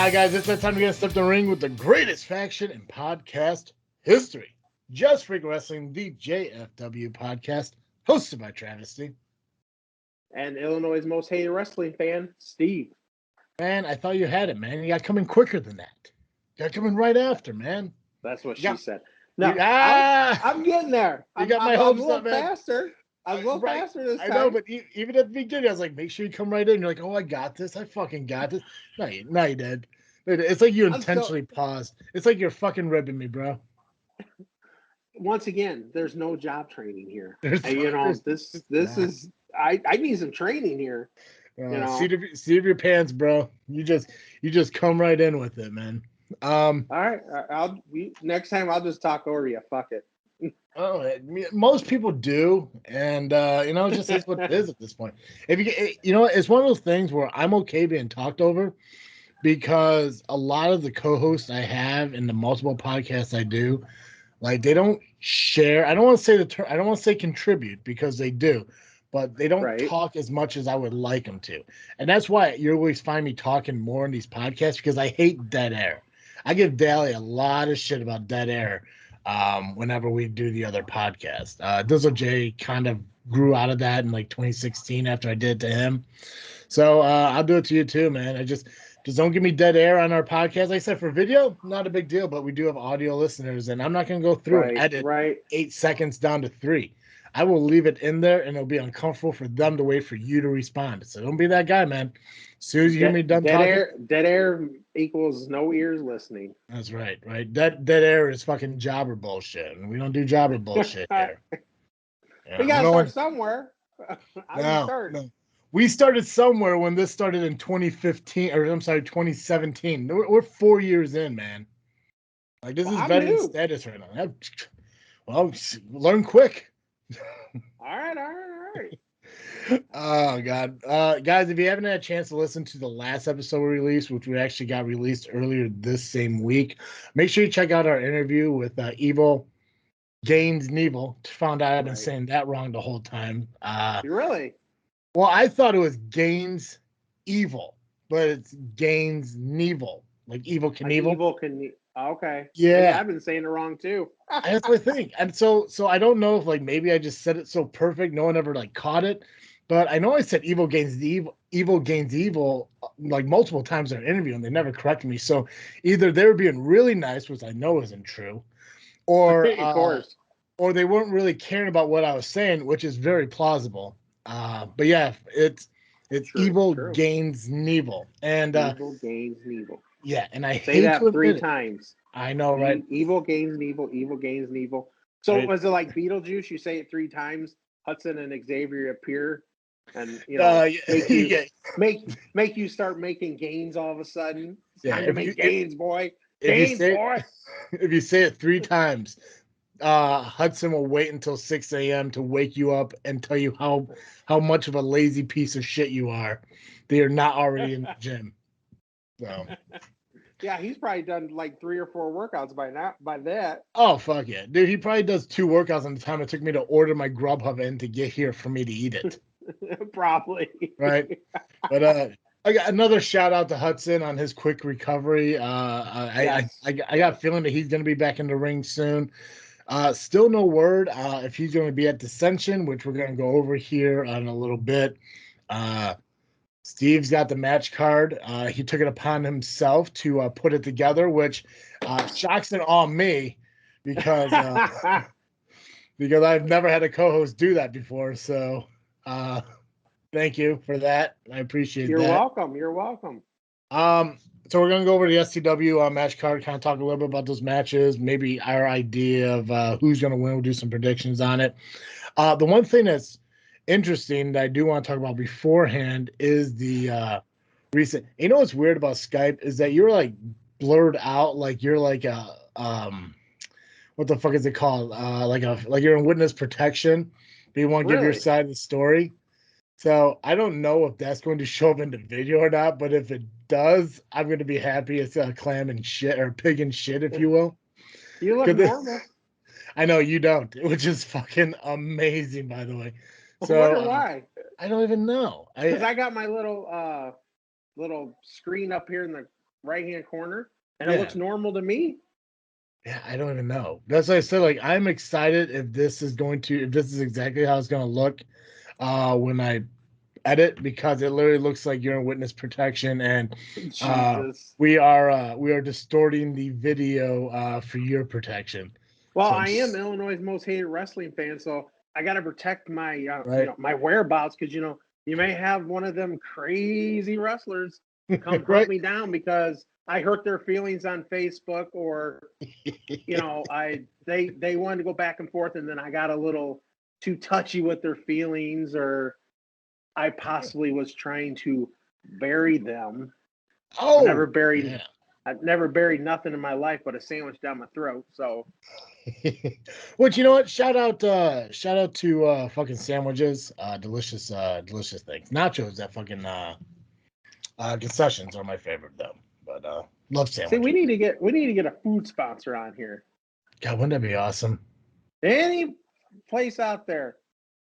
Hi, guys. It's that time to get step the ring with the greatest faction in podcast history. Just Freak Wrestling, the JFW Podcast, hosted by Travesty. And Illinois' most hated wrestling fan, Steve. Man, I thought you had it, man. You got coming quicker than that. You got coming right after, man. That's what Yeah. she said. No, I'm getting there. You got my hopes up, man. Faster. I'm a little faster this time. I know, but even at the beginning, I was like, make sure you come right in. You're like, oh, I got this. I fucking got this. No, you did. It's like you intentionally paused. It's like you're fucking ribbing me, bro. Once again, there's no job training here. This is I need some training here. Seat of your pants, bro. You just come right in with it, man. All right, next time I'll just talk over you. Fuck it. Most people do, and it just is what it is at this point. If it's one of those things where I'm okay being talked over, because a lot of the co-hosts I have in the multiple podcasts I do, like, they don't share. I don't want to say the term. I don't want to say contribute, because they do, but they don't talk as much as I would like them to, and that's why you always find me talking more in these podcasts, because I hate dead air. I give Daly a lot of shit about dead air. Whenever we do the other podcast, Dizzle J kind of grew out of that in like 2016 after I did it to him. So I'll do it to you too, man. I just don't give me dead air on our podcast. Like I said, for video, not a big deal, but we do have audio listeners, and I'm not going to go through and edit 8 seconds down to 3. I will leave it in there, and it'll be uncomfortable for them to wait for you to respond. So don't be that guy, man. As soon as you hear me done talking, dead air equals no ears listening. That's right. Dead air is fucking jobber bullshit, and we don't do jobber bullshit here. We gotta start somewhere. No. We started somewhere when this started in 2017. We're 4 years in, man. Like, this is veteran status right now. Well, learn quick. All right. Oh, God. Guys, if you haven't had a chance to listen to the last episode we released, which we actually got released earlier this same week, make sure you check out our interview with Evil Gaines Neville. Found out I've been saying that wrong the whole time. Really? Well, I thought it was Gaines Evil, but it's Gaines Neville, like Evil Knievel. Evil Knievel. Okay. Yeah. I've been saying it wrong too. That's what I think. And so I don't know if, like, maybe I just said it so perfect no one ever like caught it, but I know I said Evil Gaines Evil like multiple times in our interview, and they never corrected me. So either they were being really nice, which I know isn't true, or of course, or they weren't really caring about what I was saying, which is very plausible. But yeah, it's Evil Gaines Neville, and Evil Gaines Neville. Yeah, and I say that 3 times. I know, right? Evil Gaines Neville, Evil Gaines Neville. So was it like Beetlejuice? You say it 3 times, Hudson and Xavier appear, and make you start making gains all of a sudden. It's time to make gains, boy. Boy. If you say it 3 times, Hudson will wait until 6 a.m. to wake you up and tell you how much of a lazy piece of shit you are. They are not already in the gym. So. Yeah, he's probably done like 3 or 4 workouts by that. Oh, fuck yeah. Dude, he probably does 2 workouts in the time it took me to order my Grubhub in to get here for me to eat it. Probably. Right? But I got another shout out to Hudson on his quick recovery. I got a feeling that he's going to be back in the ring soon. Still no word if he's going to be at Dissension, which we're going to go over here in a little bit. Steve's got the match card. He took it upon himself to put it together, which shocks and awe me because I've never had a co-host do that before. So thank you for that. I appreciate that. You're welcome. So we're going to go over the S3.E43 match card, kind of talk a little bit about those matches, maybe our idea of who's going to win. We'll do some predictions on it. The one thing that's interesting that I do want to talk about beforehand is the recent. You know what's weird about Skype is that you're like blurred out, like you're like a what the fuck is it called? Like you're in witness protection, but you want to give your side of the story. So I don't know if that's going to show up in the video or not, but if it does, I'm going to be happy. It's a clam and shit, or pig and shit, if you will. You look normal. I know you don't, which is fucking amazing, by the way. So, I wonder why. I don't even know. Because I got my little screen up here in the right-hand corner, and it looks normal to me. Yeah, I don't even know. That's why I said, like, I'm excited if this is exactly how it's going to look when I edit, because it literally looks like you're in witness protection, and Jesus. we are distorting the video for your protection. Well, so I am Illinois' most hated wrestling fan, so I got to protect my right? my whereabouts, because you may have one of them crazy wrestlers come right? hunt me down because I hurt their feelings on Facebook, or they wanted to go back and forth, and then I got a little too touchy with their feelings, or I possibly was trying to bury them. Oh, I've never buried nothing in my life but a sandwich down my throat. So, which, you know what? Shout out to fucking sandwiches, delicious things. Nachos at fucking concessions are my favorite though. But love sandwiches. See, we need to get a food sponsor on here. God, wouldn't that be awesome? Any place out there,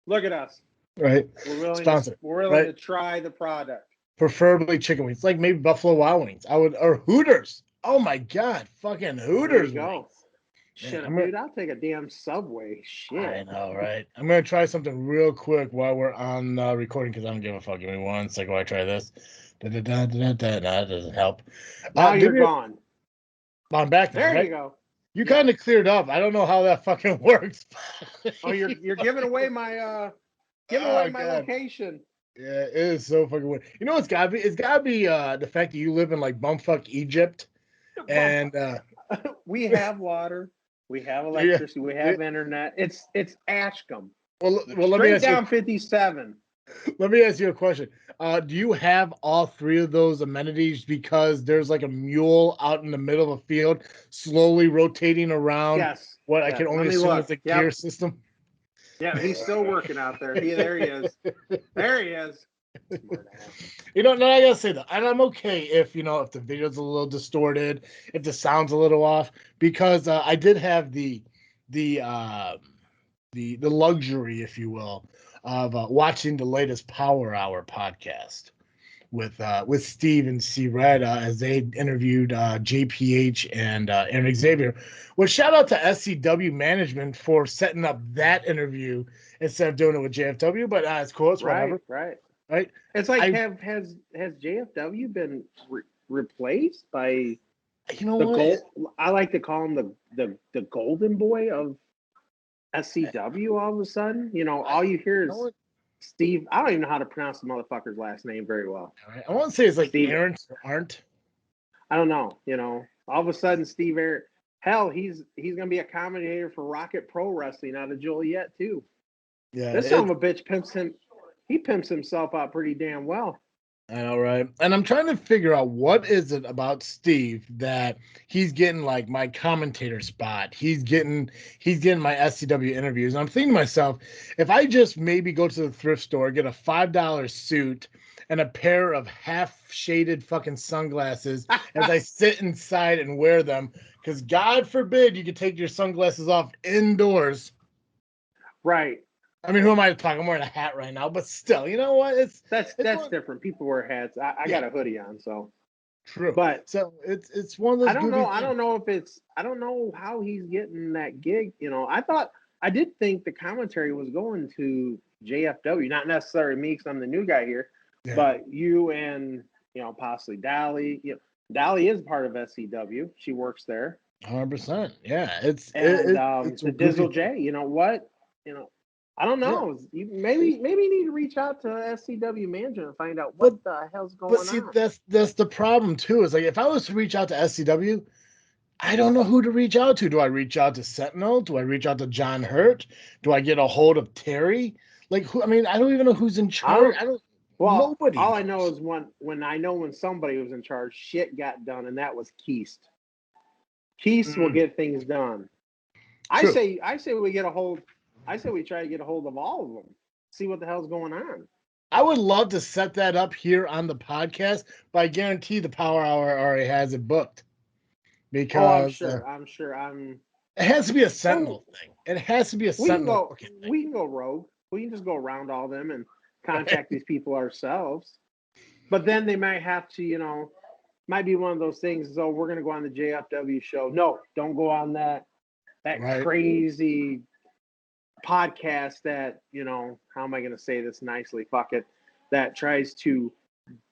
look at us. Right. We're willing to try the product. Preferably chicken wings, like maybe Buffalo Wild Wings. Or Hooters. Oh my God, fucking Hooters. There you go. Shit, dude, I'll take a damn Subway. Shit. I know, right? I'm gonna try something real quick while we're on recording, because I don't give a fuck. Give me 1 second while I try this. That doesn't help. Now you're gone. I'm back now. There right? you go. You kind of cleared up. I don't know how that fucking works. Oh, you're giving away my location. Yeah, it is so fucking weird. You know what's gotta be? It's gotta be the fact that you live in like bumfuck Egypt, and we have water, we have electricity, we have internet. It's Ashcombe. Well, let me ask down 57. Let me ask you a question. Do you have all three of those amenities? Because there's like a mule out in the middle of a field, slowly rotating around. Yes. What I can only assume is a gear system. Yeah, he's still working out there. There he is. There he is. No, I gotta say that, and I'm okay if if the video's a little distorted, if the sound's a little off, because I did have the luxury, if you will, of watching the latest Power Hour podcast with Steve and C Red as they interviewed JPH and Aaron Xavier. Well, shout out to SCW management for setting up that interview instead of doing it with JFW, but it's cool. It's whatever. Right. Right. It's like has JFW been replaced by I like to call him the golden boy of SCW all of a sudden. All you hear is Steve. I don't even know how to pronounce the motherfucker's last name very well. I want to say it's like Steve, Aaron or Arndt. I don't know. All of a sudden Steve Aaron. Hell, he's gonna be a commentator for Rocket Pro Wrestling out of Joliet too. Yeah, this son of a bitch pimps him. He pimps himself out pretty damn well. I know, right? And I'm trying to figure out what is it about Steve that he's getting like my commentator spot. He's getting my SCW interviews. And I'm thinking to myself, if I just maybe go to the thrift store, get a $5 suit and a pair of half-shaded fucking sunglasses as I sit inside and wear them, because God forbid you could take your sunglasses off indoors. Right. I mean, who am I to talk? I'm wearing a hat right now, but still, you know what? That's different. People wear hats. I got a hoodie on, so true. But so it's one of those. I don't know. I don't know how he's getting that gig. I did think the commentary was going to JFW, not necessarily me because I'm the new guy here, but you and possibly Dolly. Dolly is part of SCW. She works there. 100%. Yeah, it's the Dizzle J. You know what? I don't know. Yeah. Maybe you need to reach out to SCW manager and find out what the hell's going on. But see, that's the problem too. Is like if I was to reach out to SCW, I don't know who to reach out to. Do I reach out to Sentinel? Do I reach out to John Hurt? Do I get a hold of Terry? Like who? I mean, I don't even know who's in charge. Nobody. All I know is when somebody was in charge, shit got done, and that was Keast. Keast will get things done. True. I say we get a hold. I say we try to get a hold of all of them, see what the hell's going on. I would love to set that up here on the podcast, but I guarantee the Power Hour already has it booked. Because I'm sure. It has to be a Sentinel thing. It has to be a Sentinel thing. We can go rogue. We can just go around all them and contact these people ourselves. But then they might have to, might be one of those things. So we're gonna go on the JFW show. No, don't go on that Right. crazy podcast that, how am I gonna say this nicely? Fuck it. That tries to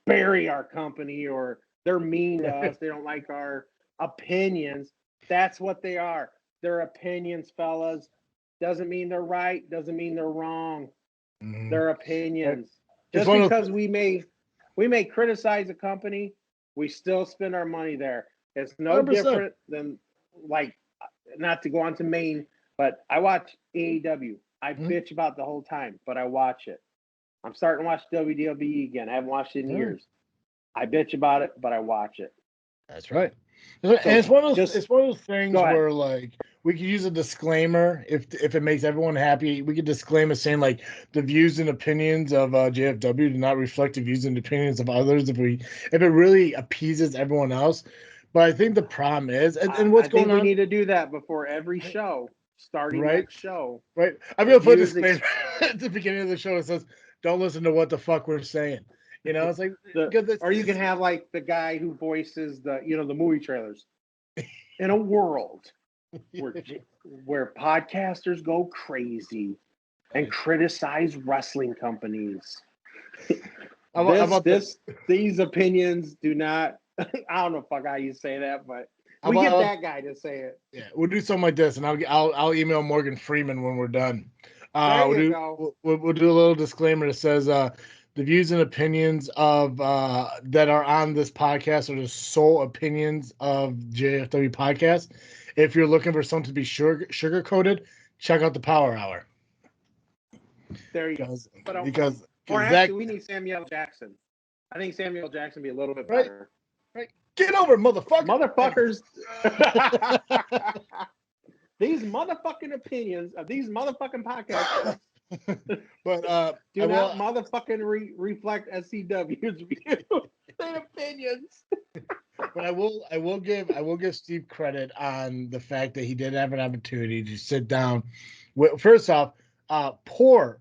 bury our company, or they're mean to us. They don't like our opinions. That's what they are. They're opinions, fellas. Doesn't mean they're right. Doesn't mean they're wrong. Mm-hmm. They're opinions. Just because we may criticize a company, we still spend our money there. It's no 100%. different than, like, not to go on to Maine, but I watch AEW. I bitch about the whole time, but I watch it. I'm starting to watch WWE again. I haven't watched it in years. I bitch about it, but I watch it. That's right. And it's one of those things where, like, we could use a disclaimer if it makes everyone happy. We could disclaim it saying, like, the views and opinions of JFW do not reflect the views and opinions of others if it really appeases everyone else. But I think the problem is, and what's going on? We need to do that before every show, starting next show. Right. I'm going to put a disclaimer at the beginning of the show that says, don't listen to what the fuck we're saying. It's like, or you can have, like, the guy who voices the movie trailers. In a world where podcasters go crazy and criticize wrestling companies, these opinions do not. I don't know how you say that, but we get that guy to say it. Yeah, we'll do something like this, and I'll email Morgan Freeman when we're done. There you go. We'll do a little disclaimer that says the views and opinions of that are on this podcast are the sole opinions of JFW Podcast. If you're looking for something to be sugar coated, check out the Power Hour. There you go. Because actually, we need Samuel Jackson. I think Samuel Jackson would be a little bit better. Right. Get over it, motherfuckers. These motherfucking opinions of these motherfucking podcasts. But do not motherfucking reflect SCW's views and opinions. But I will give Steve credit on the fact that he did have an opportunity to sit down. First off, poor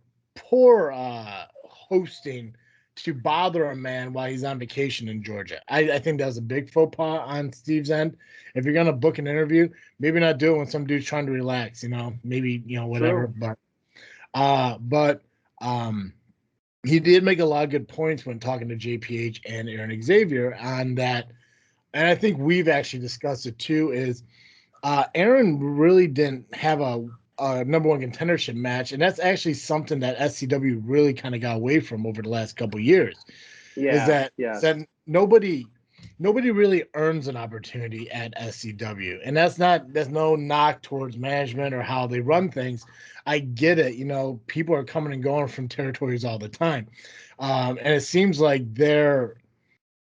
hosting to bother a man while he's on vacation in Georgia. I think that was a big faux pas on Steve's end. If you're gonna book an interview, maybe not do it when some dude's trying to relax. Maybe whatever. True. But he did make a lot of good points when talking to JPH and Aaron Xavier on that. And I think we've actually discussed it too, is Aaron really didn't have a number one contendership match. And that's actually something that SCW really kind of got away from over the last couple of years. Yeah. Is that nobody really earns an opportunity at SCW. And that's no knock towards management or how they run things. I get it. People are coming and going from territories all the time. And it seems like their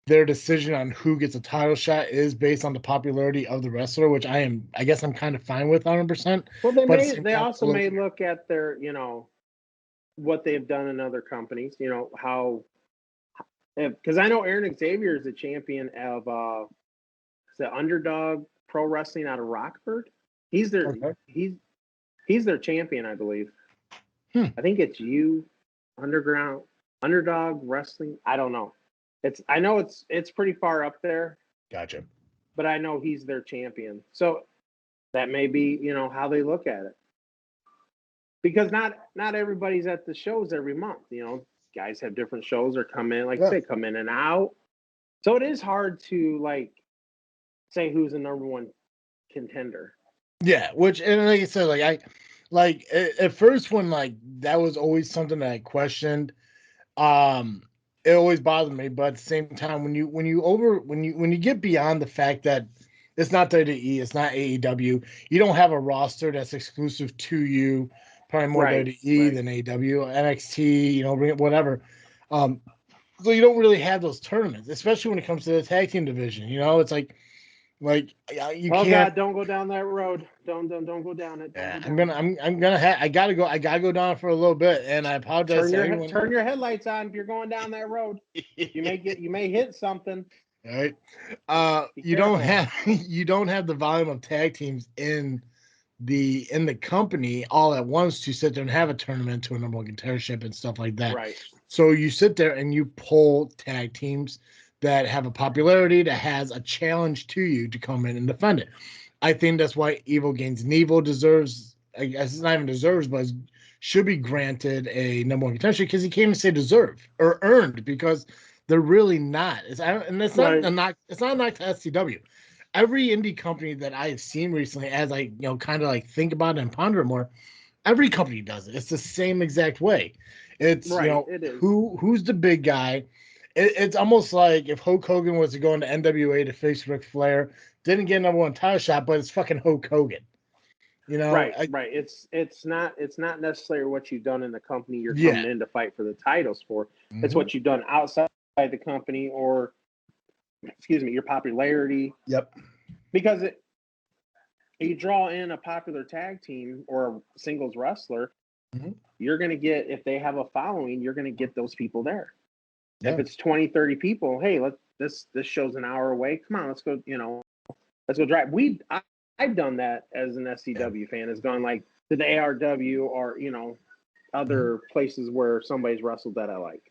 decision on who gets a title shot is based on the popularity of the wrestler, which I guess I'm kind of fine with 100%. Well, they also may look at their, what they've done in other companies, how, because I know Aaron Xavier is the champion of the Underdog Pro Wrestling out of Rockford. He's their he's their champion, I believe. I think it's Underdog Wrestling. I don't know. I know it's pretty far up there. Gotcha. But I know he's their champion. So that may be, how they look at it. Because not everybody's at the shows every month. Guys have different shows or come in, come in and out. So it is hard to say who's the number one contender. Yeah, and like I said, at first when that was always something that I questioned. It always bothered me, but at the same time, when you get beyond the fact that it's not WWE, it's not AEW, you don't have a roster that's exclusive to you, probably more WWE than AEW, NXT, whatever. So you don't really have those tournaments, especially when it comes to the tag team division. It's you can't. God, don't go down that road. Don't go down it. Yeah, I gotta go down for a little bit, and I apologize. Turn your headlights on if you're going down that road. You may hit something. All right. You don't have the volume of tag teams in the company all at once to sit there and have a tournament to a number one contendership and stuff like that. Right. So you sit there and you pull tag teams that have a popularity, that has a challenge to you to come in and defend it. I think that's why Evil Gains Nevil deserves, I guess it's not even deserves, but should be granted a number one contention, because he can't even say deserve or earned, because they're really not. And it's not a knock. It's not a knock to SCW. Every indie company that I have seen recently, as I kind of like think about it and ponder it more, every company does it. It's the same exact way. It's it is. who's the big guy. It's almost like if Hulk Hogan was to go into NWA to face Ric Flair, didn't get a number one title shot, but it's fucking Hulk Hogan. Right. It's not necessarily what you've done in the company you're coming in to fight for the titles for. Mm-hmm. It's what you've done outside the company, or your popularity. Yep. Because you draw in a popular tag team or a singles wrestler, mm-hmm. you're going to get, if they have a following, you're going to get those people there. Yeah. If it's 20, 30 people, hey, this show's an hour away. Come on, let's go, let's go drive. I've done that as an SCW fan, has gone like to the ARW or, other mm-hmm. places where somebody's wrestled that I like.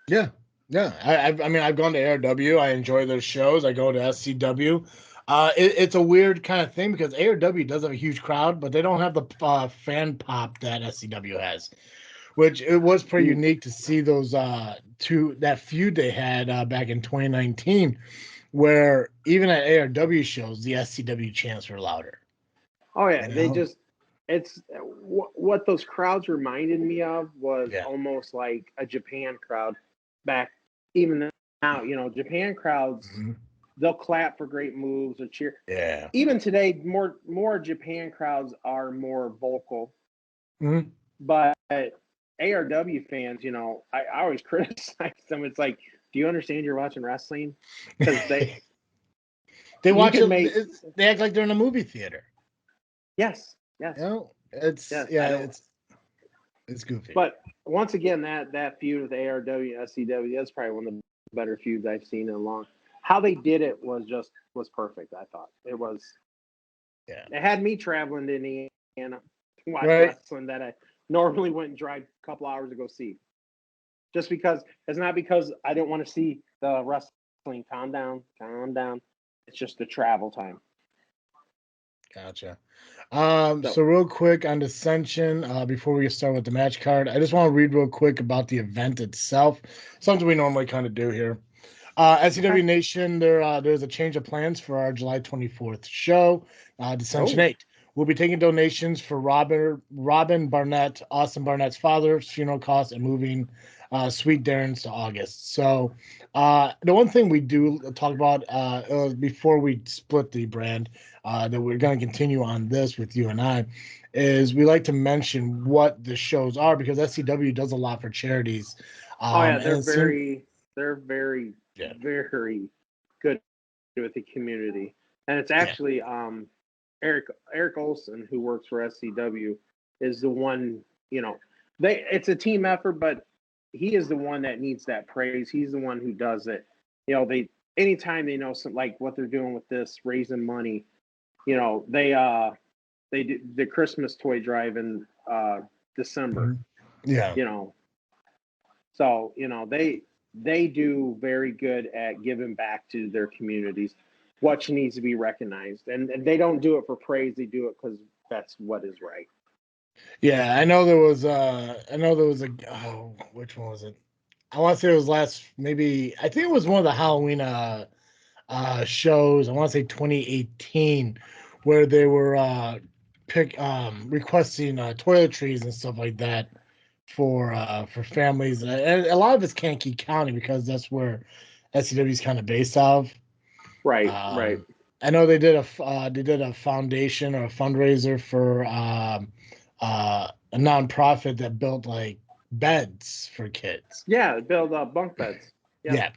Yeah. Yeah. I've gone to ARW. I enjoy those shows. I go to SCW. It's a weird kind of thing because ARW does have a huge crowd, but they don't have the fan pop that SCW has, which it was pretty unique to see those that feud they had back in 2019, where even at ARW shows, the SCW chants were louder. Oh yeah, it's what those crowds reminded me of was almost like a Japan crowd back. Even now, Japan crowds, mm-hmm. they'll clap for great moves or cheer. Yeah. Even today, more Japan crowds are more vocal. Mm-hmm. But ARW fans, I always criticize them. It's like, do you understand you're watching wrestling? Because they watch it. They act like they're in a movie theater. Yes. It's goofy. But once again, that feud with ARW and SCW, that's probably one of the better feuds I've seen in a long. How they did it was perfect. I thought it was. Yeah. It had me traveling to Indiana to watch wrestling that I normally wouldn't drive a couple hours to go see. Just because it's not because I didn't want to see the wrestling. Calm down. It's just the travel time. Gotcha. So real quick on Dissension, before we start with the match card, I just want to read real quick about the event itself. Something we normally kind of do here. SCW Nation, there's a change of plans for our July 24th show, Dissension VIII. We'll be taking donations for Robin Barnett, Austin Barnett's father's funeral costs, and moving Sweet Darren's to August. So the one thing we do talk about before we split the brand, that we're going to continue on this with you and I, is we like to mention what the shows are, because SCW does a lot for charities. They're very very good with the community. And it's actually Eric Olson, who works for SCW, is the one, it's a team effort, but he is the one that needs that praise. He's the one who does it. Anytime they know some, like what they're doing with this, raising money, they do the Christmas toy drive in December. Yeah. So, they do very good at giving back to their communities, which needs to be recognized. And they don't do it for praise. They do it because that's what is right. Yeah, I know there was which one was it? I want to say it was I think it was one of the Halloween shows. I want to say 2018, where they were requesting toiletries and stuff like that for families. And a lot of it's Kankakee County, because that's where SCW is kind of based off. Right. I know they did a foundation or a fundraiser for a nonprofit that built like beds for kids. Yeah, build bunk beds. Yep. Yeah.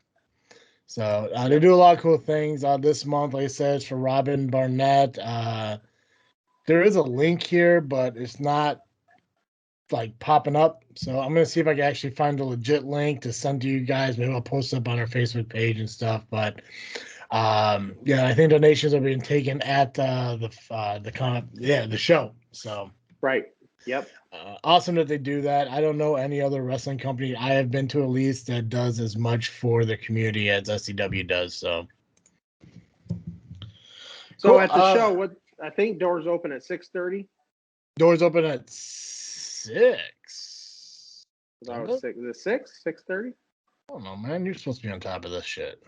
So they do a lot of cool things. This month, like I said, it's for Robin Barnett. There is a link here, but it's not like popping up. So I'm gonna see if I can actually find a legit link to send to you guys. Maybe I'll post it up on our Facebook page and stuff. But I think donations are being taken at the show. So right. Yep. Awesome that they do that. I don't know any other wrestling company I have been to, at least, that does as much for the community as SCW does. So cool. At the show, what I think doors open at 6:30. Doors open at 6. That was 6. Is it 6? 6:30? I don't know, man. You're supposed to be on top of this shit.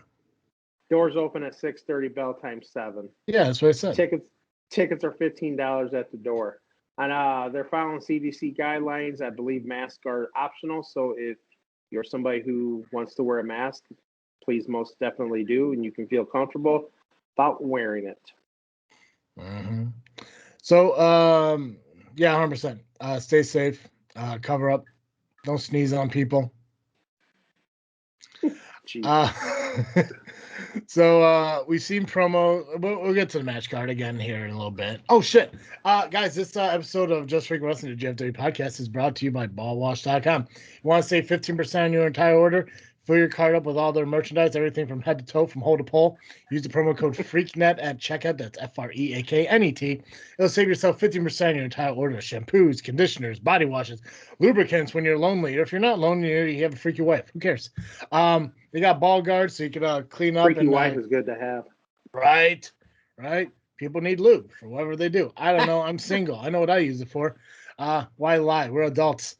Doors open at 6:30. Bell time 7. Yeah, that's what I said. Tickets are $15 at the door. And they're following CDC guidelines. I believe masks are optional. So if you're somebody who wants to wear a mask, please most definitely do, and you can feel comfortable about wearing it. Mm-hmm. So, yeah, 100%. Stay safe. Cover up. Don't sneeze on people. So we've seen promo. We'll get to the match card again here in a little bit. Oh shit, guys! This episode of Just Freak Wrestling, the JFW Podcast, is brought to you by BallWash.com. You want to save 15% on your entire order? Fill your cart up with all their merchandise, everything from head to toe, from hole to pole. Use the promo code FreakNet at checkout. That's FREAKNET. It'll save yourself 15% on your entire order. Shampoos, conditioners, body washes, lubricants when you're lonely. Or if you're not lonely, you have a freaky wife. Who cares? They got ball guards so you can clean up. Freaky wife is good to have. Right. People need lube for whatever they do. I don't know. I'm single. I know what I use it for. Why lie? We're adults.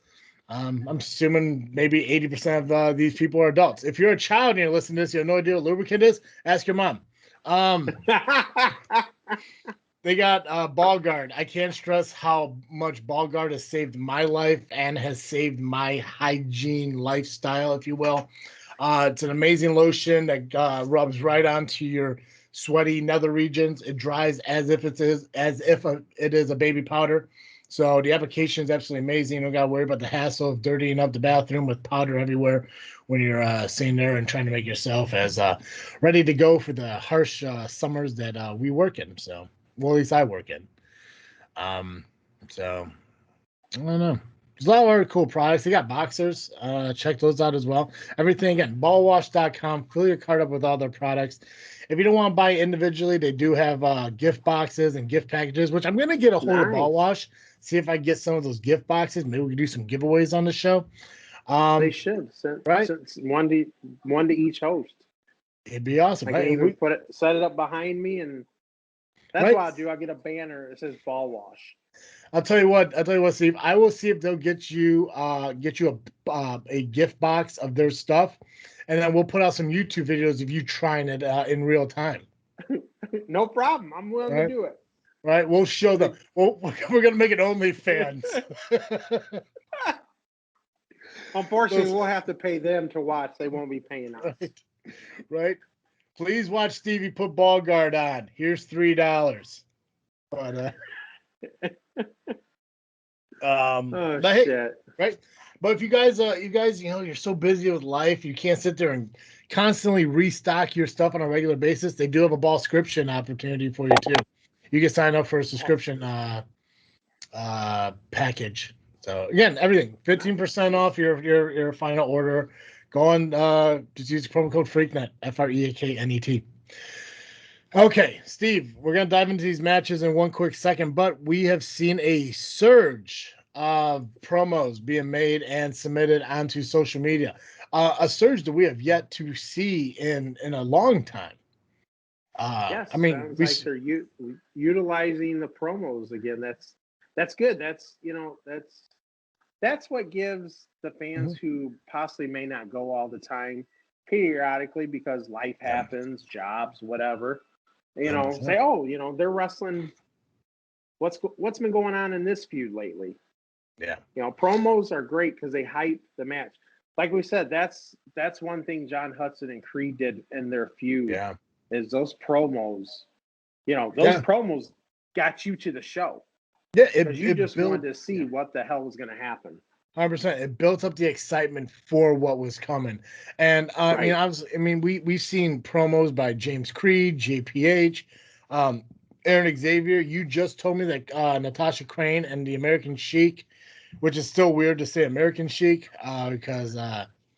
I'm assuming maybe 80% of these people are adults. If you're a child and you're listening to this, you have no idea what lubricant is, ask your mom. They got Ball Guard. I can't stress how much Ball Guard has saved my life and has saved my hygiene lifestyle, if you will. It's an amazing lotion that rubs right onto your sweaty nether regions. It dries as if it is a baby powder. So the application is absolutely amazing. You don't got to worry about the hassle of dirtying up the bathroom with powder everywhere when you're sitting there and trying to make yourself as ready to go for the harsh summers that we work in. So, well, at least I work in. So, I don't know. There's a lot of other cool products. They got boxers. Check those out as well. Everything, again, ballwash.com. Fill your cart up with all their products. If you don't want to buy individually, they do have gift boxes and gift packages, which I'm going to get a hold of Ball Wash. See if I get some of those gift boxes. Maybe we can do some giveaways on the show. They should. Right? One to each host. It'd be awesome. I can even set it up behind me, and that's what I'll do. I'll get a banner that says Ball Wash. I'll tell you what, Steve. I will see if they'll get you a gift box of their stuff, and then we'll put out some YouTube videos of you trying it in real time. No problem. I'm willing to do it. Right, we'll show them. We're gonna make it OnlyFans. Unfortunately, we'll have to pay them to watch. They won't be paying us. Right. Please watch Stevie put Ball Guard on. Here's $3. But shit. Hey, right. But if you guys, you're so busy with life, you can't sit there and constantly restock your stuff on a regular basis. They do have a ball subscription opportunity for you too. You can sign up for a subscription package. So again, everything 15% off your final order. Go on, just use the promo code FreakNet, FREAKNET. Okay, Steve, we're gonna dive into these matches in one quick second, but we have seen a surge of promos being made and submitted onto social media. A surge that we have yet to see in a long time. Yes, I mean, like they're utilizing the promos again. That's good. That's what gives the fans who possibly may not go all the time periodically because life happens, jobs, whatever. Say, they're wrestling. What's been going on in this feud lately? Yeah. Promos are great because they hype the match. Like we said, that's one thing John Hudson and Creed did in their feud. Yeah. Is those promos, promos got you to the show. Yeah, because you just wanted to see what the hell was going to happen. 100%. It built up the excitement for what was coming, and we've seen promos by James Creed, JPH, Aaron Xavier. You just told me that Natasha Crane and the American Sheik, which is still weird to say American Sheik, because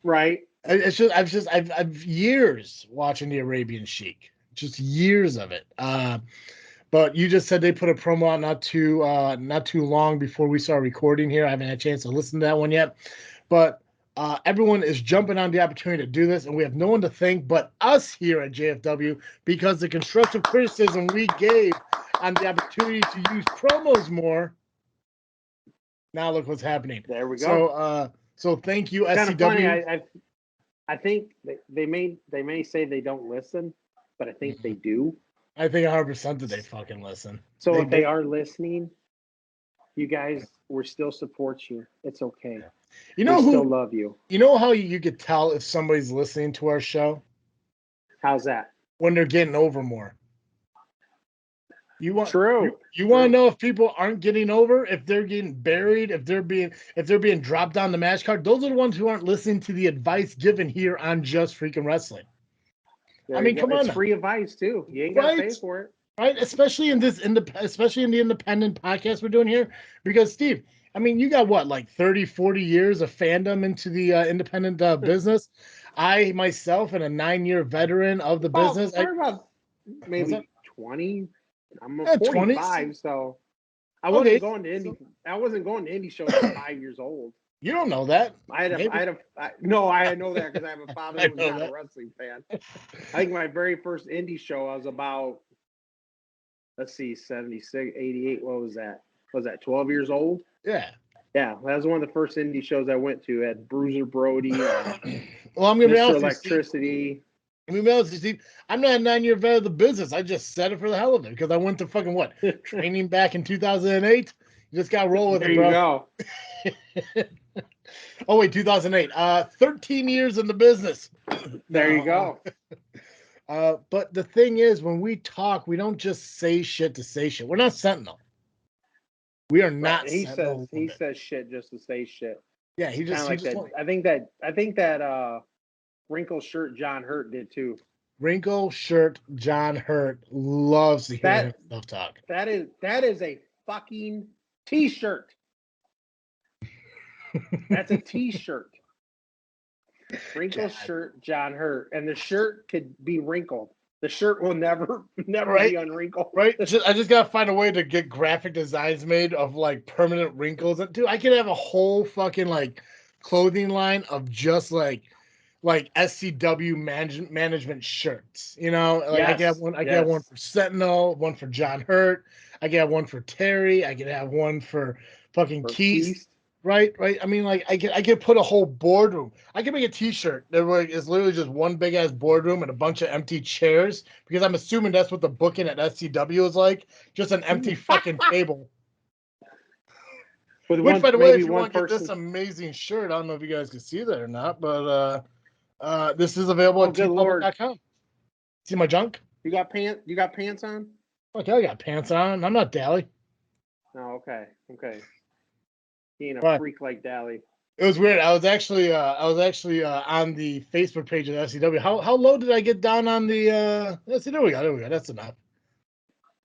right. It's just I've years watching the Arabian Sheik, just years of it. But you just said they put a promo out not too long before we started recording here. I haven't had a chance to listen to that one yet. But everyone is jumping on the opportunity to do this, and we have no one to thank but us here at JFW because the constructive criticism we gave on the opportunity to use promos more. Now look what's happening. There we go. So thank you, it's SCW. Kind of funny. I think they may say they don't listen, but I think they do. I think 100% that they fucking listen. So if they are listening, you guys, we still support you. It's okay. You know we still love you. You know how you could tell if somebody's listening to our show? How's that? When they're getting over more. True. You want to know if people aren't getting over, if they're getting buried, if they're being dropped down the match card. Those are the ones who aren't listening to the advice given here on Just Freaking Wrestling. Come on, it's free advice too. You ain't got to pay for it, right? Especially in the independent podcast we're doing here, because Steve, you got what, like 30, 40 years of fandom into the independent business. I myself am a 9-year veteran of the business. About maybe 20. I'm 45, 20? So I wasn't going to indie. I wasn't going to indie shows at 5 years old. You don't know that. I know that because I have a father who's not a wrestling fan. I think my very first indie show, I was about, 76, 88. What was that? Was that 12 years old? Yeah. Yeah, that was one of the first indie shows I went to. At Bruiser Brody. Well, I'm going to be honest. Electricity. I'm not a 9-year vet of the business. I just said it for the hell of it because I went to fucking training back in 2008. You just got to roll with it, bro. There you go. Oh, wait, 2008. 13 years in the business. There you go. But the thing is, when we talk, we don't just say shit to say shit. We're not Sentinel. We are not. He says shit just to say shit. Yeah, he just like that. I think that wrinkle shirt John Hurt did too. Wrinkle shirt John Hurt loves to hear himself talk. That is a fucking t-shirt. That's a t-shirt. Wrinkle shirt John Hurt, and the shirt could be wrinkled. The shirt will never be unwrinkled. Right? I just gotta find a way to get graphic designs made of like permanent wrinkles. Dude, I could have a whole fucking like clothing line of just like SCW management shirts. I could have one. I could have one for Sentinel, one for John Hurt. I could have one for Terry. I could have one for fucking Keith. Right. I could put a whole boardroom. I could make a T-shirt that is literally just one big ass boardroom and a bunch of empty chairs, because I'm assuming that's what the booking at SCW is like, just an empty fucking table. Which, by the way, if you want to get this amazing shirt, I don't know if you guys can see that or not, but this is available at tpublic.com. See my junk? You got pants? You got pants on? Okay, I got pants on. I'm not Dally. Oh, okay. He ain't a freak like Dally. It was weird. I was actually on the Facebook page of SCW. How low did I get down on the? Let's see. There we go. That's enough.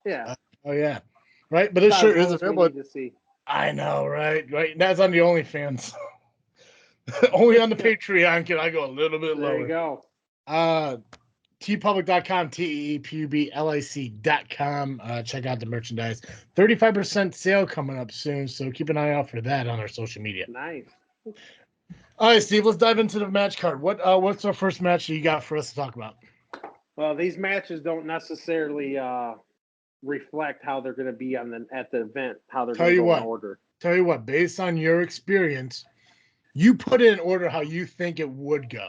Yeah. Oh yeah. Right, but this shirt is available. To see. I know, right. That's on the OnlyFans. Only on the Patreon can I go a little bit lower. There you go. tpublic.com, TEPUBLIC.com. Check out the merchandise. 35% sale coming up soon, so keep an eye out for that on our social media. Nice. All right, Steve, let's dive into the match card. What's our first match that you got for us to talk about? Well, these matches don't necessarily reflect how they're going to be at the event, how they're going to go in order. Tell you what, based on your experience, you put it in order how you think it would go.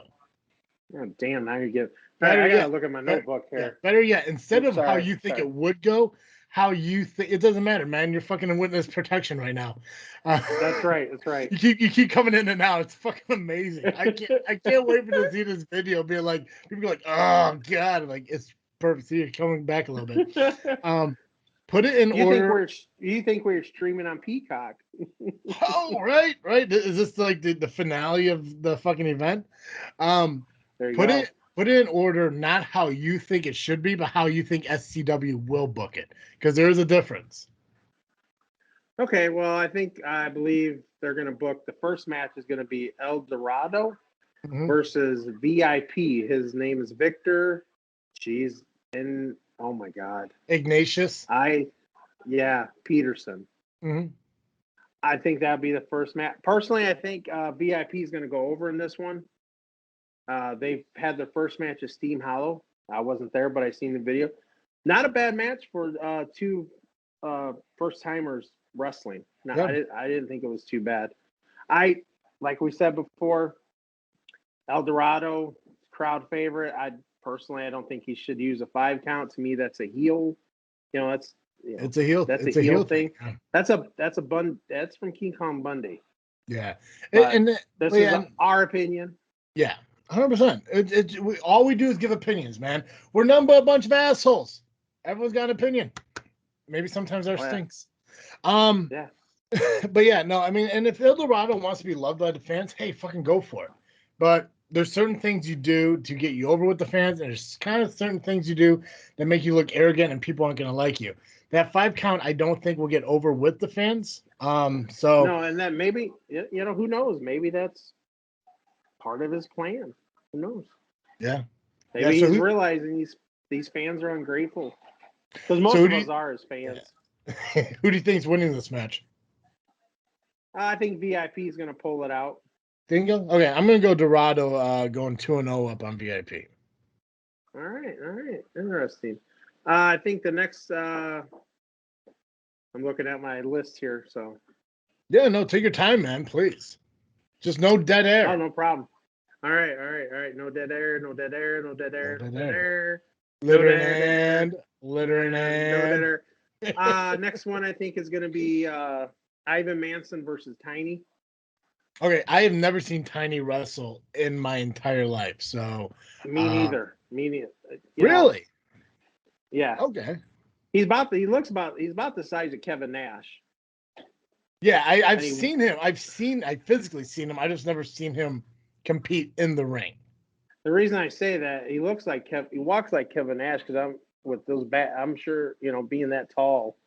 Oh, damn, now you get... I got to look at my notebook here. Yeah, better yet, instead of how you think it would go, how you think... It doesn't matter, man. You're fucking in witness protection right now. That's right. You keep coming in and out. It's fucking amazing. I can't wait to see this video. People be like, oh, God. Like, it's perfect. See, you're coming back a little bit. Put it in order. You think we're streaming on Peacock? Oh, right. Is this like the finale of the fucking event? There you go. Put it in order, not how you think it should be, but how you think SCW will book it, because there is a difference. Okay, well, I believe they're going to book. The first match is going to be El Dorado versus VIP. His name is Victor. She's in Oh my God. Ignatius. Peterson. Mm-hmm. I think that'd be the first match. Personally, I think VIP is going to go over in this one. They've had their first match at Steam Hollow. I wasn't there, but I seen the video. Not a bad match for two first timers wrestling. No, Yep. I didn't think it was too bad. Like we said before, El Dorado crowd favorite. I don't think he should use a 5 count. To me, that's a heel. It's a heel. That's it's a heel thing. Yeah. That's from King Kong Bundy. Yeah, this is our opinion. Yeah, 100%. All we do is give opinions, man. We're none but a bunch of assholes. Everyone's got an opinion. Maybe sometimes ours stinks. Yeah. But yeah, no, I mean, and if El Dorado wants to be loved by the fans, hey, fucking go for it. But there's certain things you do to get you over with the fans, and there's kind of certain things you do that make you look arrogant, and people aren't going to like you. That 5 count, I don't think will get over with the fans. So no, and that maybe who knows? Maybe that's part of his plan. Who knows? Yeah. Maybe he's realizing these fans are ungrateful. Because most of us are as fans. Yeah. Who do you think is winning this match? I think VIP is going to pull it out. Think so? Okay, I'm going to go Dorado going 2-0 up on VIP. All right. Interesting. I think the next I'm looking at my list here, so. Yeah, no, take your time, man, please. Just no dead air. Oh, no problem. All right. No dead air. Littering and. Next one I think is going to be Ivan Manson versus Tiny. Okay, I have never seen Tiny wrestle in my entire life, so. Me neither. Really? Yeah. Okay. He's about the size of Kevin Nash. Yeah, I've seen him. I physically seen him. I just never seen him compete in the ring. The reason I say that, he walks like Kevin Nash because I'm sure, being that tall,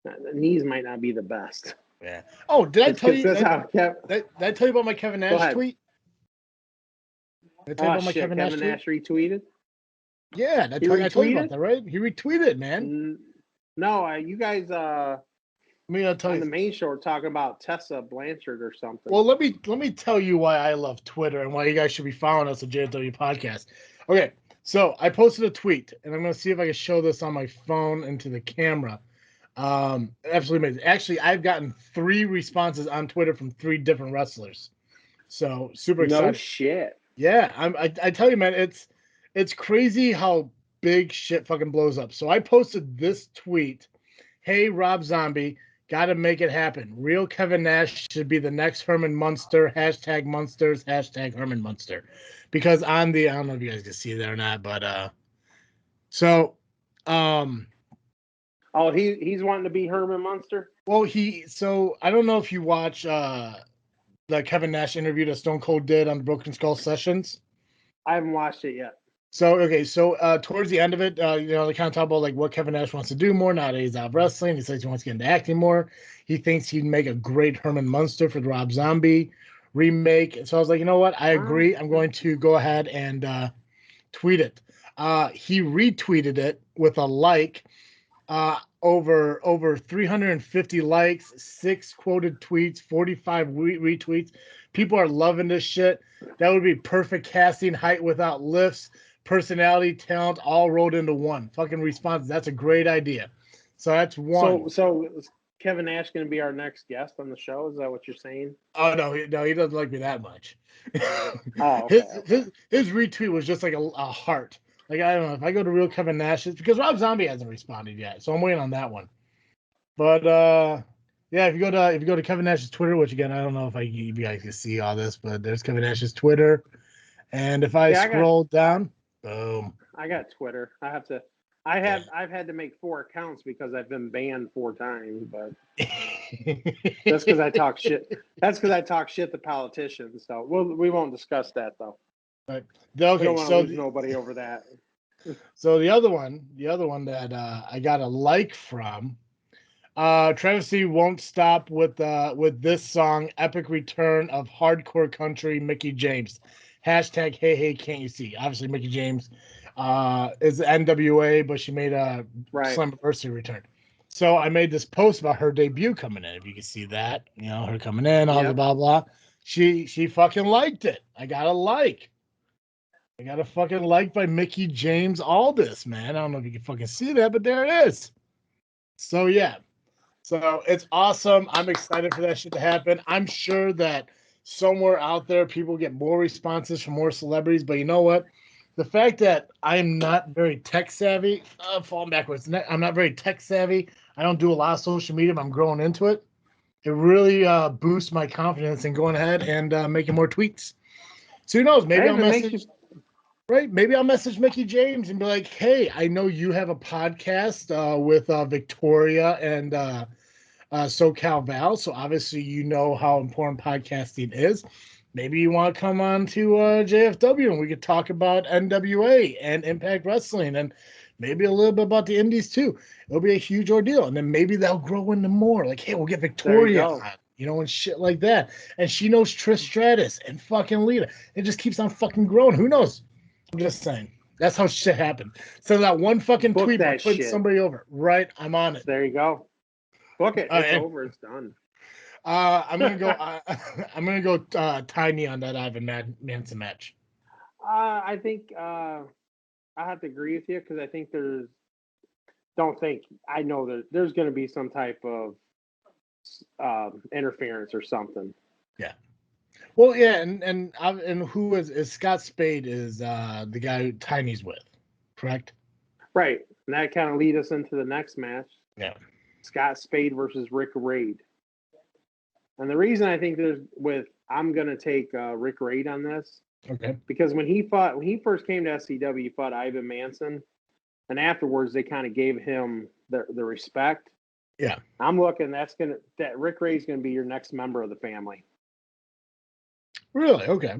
the knees might not be the best. Yeah. Oh, did I tell you? Did I tell you about my Kevin Nash tweet? Did I tell you about my Kevin Nash retweeted? Yeah, I told you about that, right? He retweeted, man. No, you guys I'll tell on you. the main show are talking about Tessa Blanchard or something. Well, let me tell you why I love Twitter and why you guys should be following us at JFW Podcast. Okay, so I posted a tweet, and I'm going to see if I can show this on my phone into the camera. Absolutely amazing. Actually, I've gotten 3 responses on Twitter from 3 different wrestlers. So super excited. No shit. Yeah, I tell you, man, it's crazy how big shit fucking blows up. So I posted this tweet. Hey, Rob Zombie, gotta make it happen. Real Kevin Nash should be the next Herman Munster. # Munsters. # Herman Munster. Because I don't know if you guys can see that or not, but so Oh, he's wanting to be Herman Munster? Well, so I don't know if you watch the Kevin Nash interview that Stone Cold did on the Broken Skull Sessions. I haven't watched it yet. So towards the end of it, they kind of talk about like what Kevin Nash wants to do more nowadays out of wrestling. He says he wants to get into acting more. He thinks he'd make a great Herman Munster for the Rob Zombie remake. So I was like, you know what? I agree. I'm going to go ahead and tweet it. He retweeted it with a like. Over 350 likes, 6 quoted tweets, 45 retweets. People are loving this shit. That would be perfect casting, height without lifts, personality, talent, all rolled into one. Fucking response. That's a great idea. So that's one. So is Kevin Nash going to be our next guest on the show? Is that what you're saying? Oh no, he doesn't like me that much. Oh, okay, his retweet was just like a heart. Like, I don't know if I go to Real Kevin Nash, it's because Rob Zombie hasn't responded yet, so I'm waiting on that one. But yeah, if you go to Kevin Nash's Twitter, which again I don't know if you guys can see all this, but there's Kevin Nash's Twitter, and if I scroll down, boom. I got Twitter. I've had to make 4 accounts because I've been banned 4 times, but that's because I talk shit. That's because I talk shit to politicians. So we won't discuss that though. Right. Okay, we don't want to lose nobody over that. So the other one that I got a like from, Travesty won't stop with this song, "Epic Return of Hardcore Country," Mickey James. hashtag Hey Hey Can't You See? Obviously, Mickie James is NWA, but she made a Slammiversary return. So I made this post about her debut coming in. If you can see that, her coming in, all the blah blah. She fucking liked it. I got a like. I got a fucking like by Mickie James Aldis, man. I don't know if you can fucking see that, but there it is. So yeah. So it's awesome. I'm excited for that shit to happen. I'm sure that somewhere out there people get more responses from more celebrities, but you know what? The fact that I'm not very tech savvy, falling backwards. I'm not very tech savvy. I don't do a lot of social media, but I'm growing into it. It really boosts my confidence in going ahead and making more tweets. So who knows? Maybe I'll message. Right? Maybe I'll message Mickie James and be like, "Hey, I know you have a podcast with Victoria and SoCal Val, so obviously you know how important podcasting is. Maybe you want to come on to JFW and we could talk about NWA and Impact Wrestling and maybe a little bit about the Indies too. It'll be a huge ordeal, and then maybe they'll grow into more. Like, hey, we'll get Victoria on, and shit like that. And she knows Trish Stratus and fucking Lita. It just keeps on fucking growing. Who knows? I'm just saying. That's how shit happened. So that one fucking tweet by putting somebody over. Right? I'm on it. There you go. Book it. It's over. It's done. I'm gonna go. I'm gonna go tiny on that Ivan Manson match. I think I have to agree with you because I think I know that there's going to be some type of interference or something. Yeah. Well, yeah, and who is Scott Spade is the guy who Tiny's with, correct? Right, and that kind of lead us into the next match. Yeah. Scott Spade versus Rick Raid. And the reason I think I'm going to take Rick Raid on this. Okay. Because when he first came to SCW, he fought Ivan Manson, and afterwards they kind of gave him the respect. Yeah. I'm looking that Rick Raid's going to be your next member of the family. Really? Okay.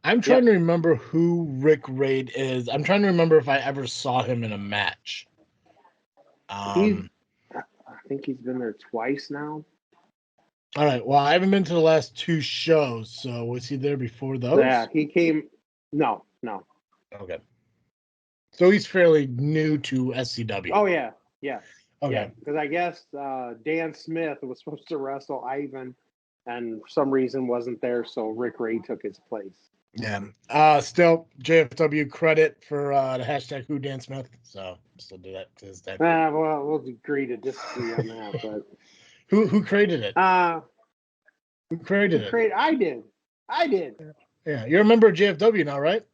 I'm trying to remember who Rick Raid is. I'm trying to remember if I ever saw him in a match. I think he's been there twice now. All right. Well, I haven't been to the last two shows, so was he there before those? Yeah, he came. No. Okay. So he's fairly new to SCW. Oh yeah. Okay. Yeah, because I guess Dan Smith was supposed to wrestle Ivan, and for some reason wasn't there, so Rick Raid took his place. Yeah. Still JFW credit for the hashtag Who Dan Smith. So still do that to this day. Well, we'll agree to disagree on that, but. Who created it? Who created it? I did. Yeah, you're a member of JFW now, right?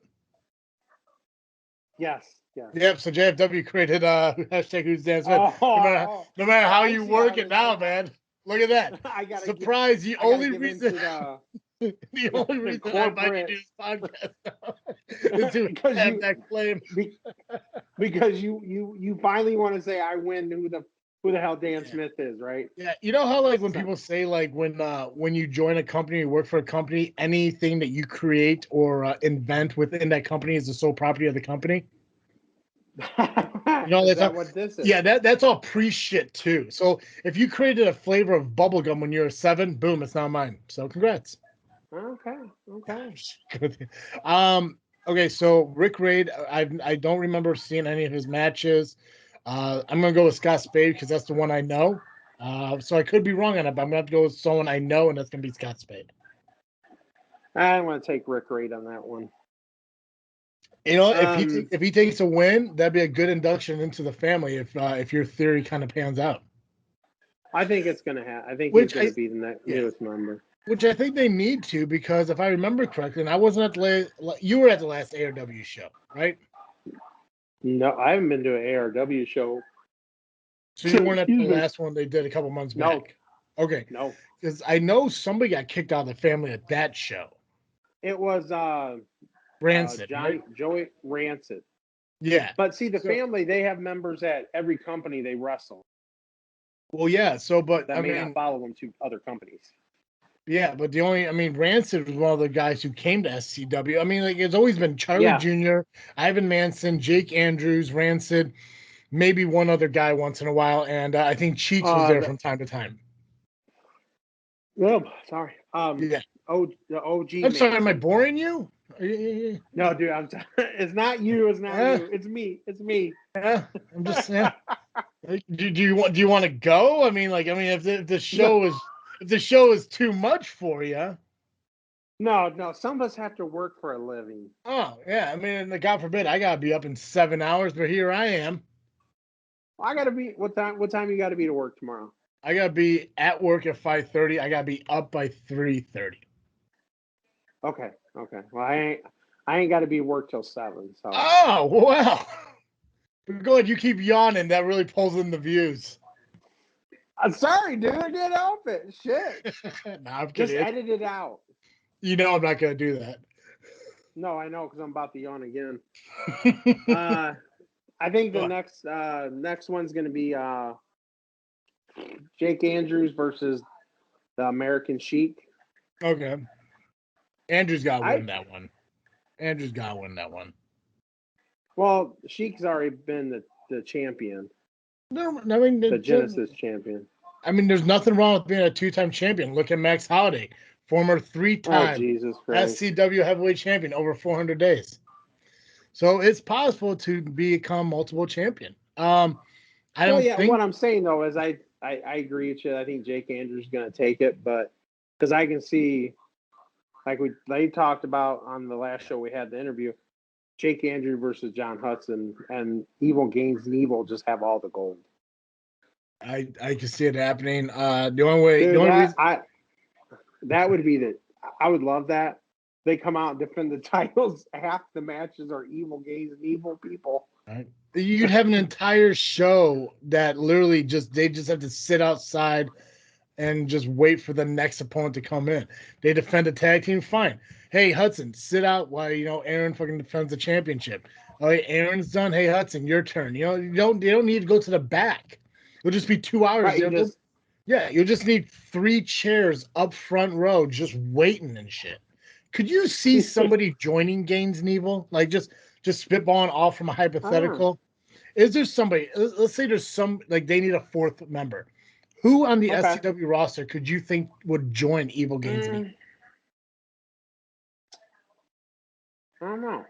Yes. Yep. So JFW created hashtag Who's Dan Smith. No matter how you work it now, man. Look at that. I got surprise. The only reason I invited you to this podcast is to have that claim. Because you finally want to say I win who the hell Dan Smith is, right? Yeah, you know how when people say when you join a company, you work for a company, anything that you create or invent within that company is the sole property of the company. Is that what this is? Yeah, that's all pre-shit too. So if you created a flavor of bubblegum when you're 7, boom, it's not mine. So congrats. Okay. Okay, so Rick Raid, I don't remember seeing any of his matches. I'm gonna go with Scott Spade because that's the one I know. So I could be wrong on it, but I'm gonna have to go with someone I know, and that's gonna be Scott Spade. I want to take Rick Raid on that one. If he takes a win, that'd be a good induction into the family. If your theory kind of pans out, I think it's gonna happen. I think he's gonna be the newest member. Which I think they need to, because if I remember correctly, and I wasn't at you were at the last ARW show, right? No, I haven't been to an ARW show. So you weren't at the last one they did a couple months back? Okay. No. Because I know somebody got kicked out of the family at that show. It was Rancid, right? Joey Rancid. Yeah. But see, the family, they have members at every company they wrestle. Well, yeah. So, but that may not follow them to other companies. Yeah, but Rancid was one of the guys who came to SCW. It's always been Charlie Jr., Ivan Manson, Jake Andrews, Rancid, maybe one other guy once in a while, and I think Cheeks was there from time to time. Oh, sorry. Yeah. The OG. I'm sorry, am I boring you? No, dude, it's not you. It's not you. It's me. It's me. Yeah, I'm just do you want to go? I mean, if the show is too much for you. No. Some of us have to work for a living. Oh yeah, I mean, God forbid, I gotta be up in 7 hours, but here I am. I gotta be. What time you gotta be to work tomorrow? I gotta be at work at 5:30. I gotta be up by 3:30. Okay. Well, I ain't got to be work till 7. So. Oh wow. Go ahead. You keep yawning. That really pulls in the views. I'm sorry, dude. I can't help it. Shit. Nah, I'm Just kidding. edit it out. You know I'm not gonna do that. No, I know because I'm about to yawn again. I think the next one's gonna be Jake Andrews versus the American Sheik. Okay. Andrew's got to win that one. Andrew's got to win that one. Well, Sheik's already been the champion. No, I mean the Genesis champion. I mean, there's nothing wrong with being a 2-time champion. Look at Max Holiday, former 3-time SCW heavyweight champion, over 400 days. So it's possible to become multiple champion. I don't think. What I'm saying though is I agree with you. I think Jake Andrews is going to take it, but because I can see, like they talked about on the last show we had the interview, Jake Andrews versus John Hudson, and Evil Gains and Evil just have all the gold. I can see it happening. The only way, Dude, that would be I would love that. They come out and defend the titles. Half the matches are Evil Gains and Evil people. Right. You'd have an entire show that literally they just have to sit outside and just wait for the next opponent to come in. They defend a tag team, fine. Hey, Hudson, sit out while Aaron fucking defends the championship. Oh, hey, Aaron's done. Hey, Hudson, your turn. You don't need to go to the back. It'll just be 2 hours. Right, you'll just need 3 chairs up front row just waiting and shit. Could you see somebody joining Gains and Evil? Like just spitballing off from a hypothetical? Is there somebody, let's say there's they need a 4th member. Who on the SCW roster could you think would join Evil Gains and Evil? I don't know.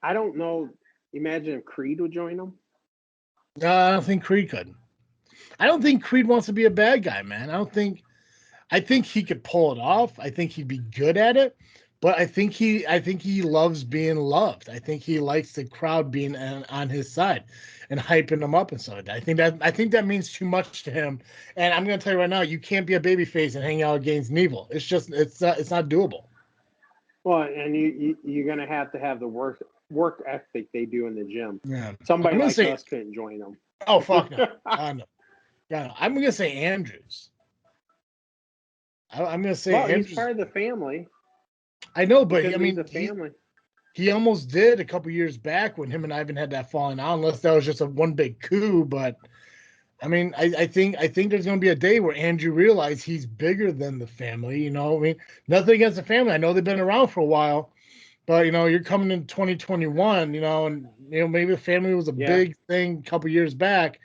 I don't know. Imagine if Creed would join them. No, I don't think Creed could. I don't think Creed wants to be a bad guy, man. I think he could pull it off. I think he'd be good at it. But I think he loves being loved. I think he likes the crowd being on his side and hyping them up and stuff like that. I think that means too much to him. And I'm gonna tell you right now, you can't be a babyface and hang out against Evil. It's just it's not doable. Well, and you're gonna have to have the work ethic they do in the gym. Yeah. Somebody like us couldn't join them. Oh fuck no. No. I'm gonna say Andrews. I'm gonna say Andrews. He's part of the family. I know, but the family. He almost did a couple years back when him and Ivan had that falling out, unless that was just a one big coup. But I mean, I think there's going to be a day where Andrew realizes he's bigger than the family. I mean, nothing against the family. I know they've been around for a while, but you're coming in 2021. And maybe the family was a big thing a couple years back.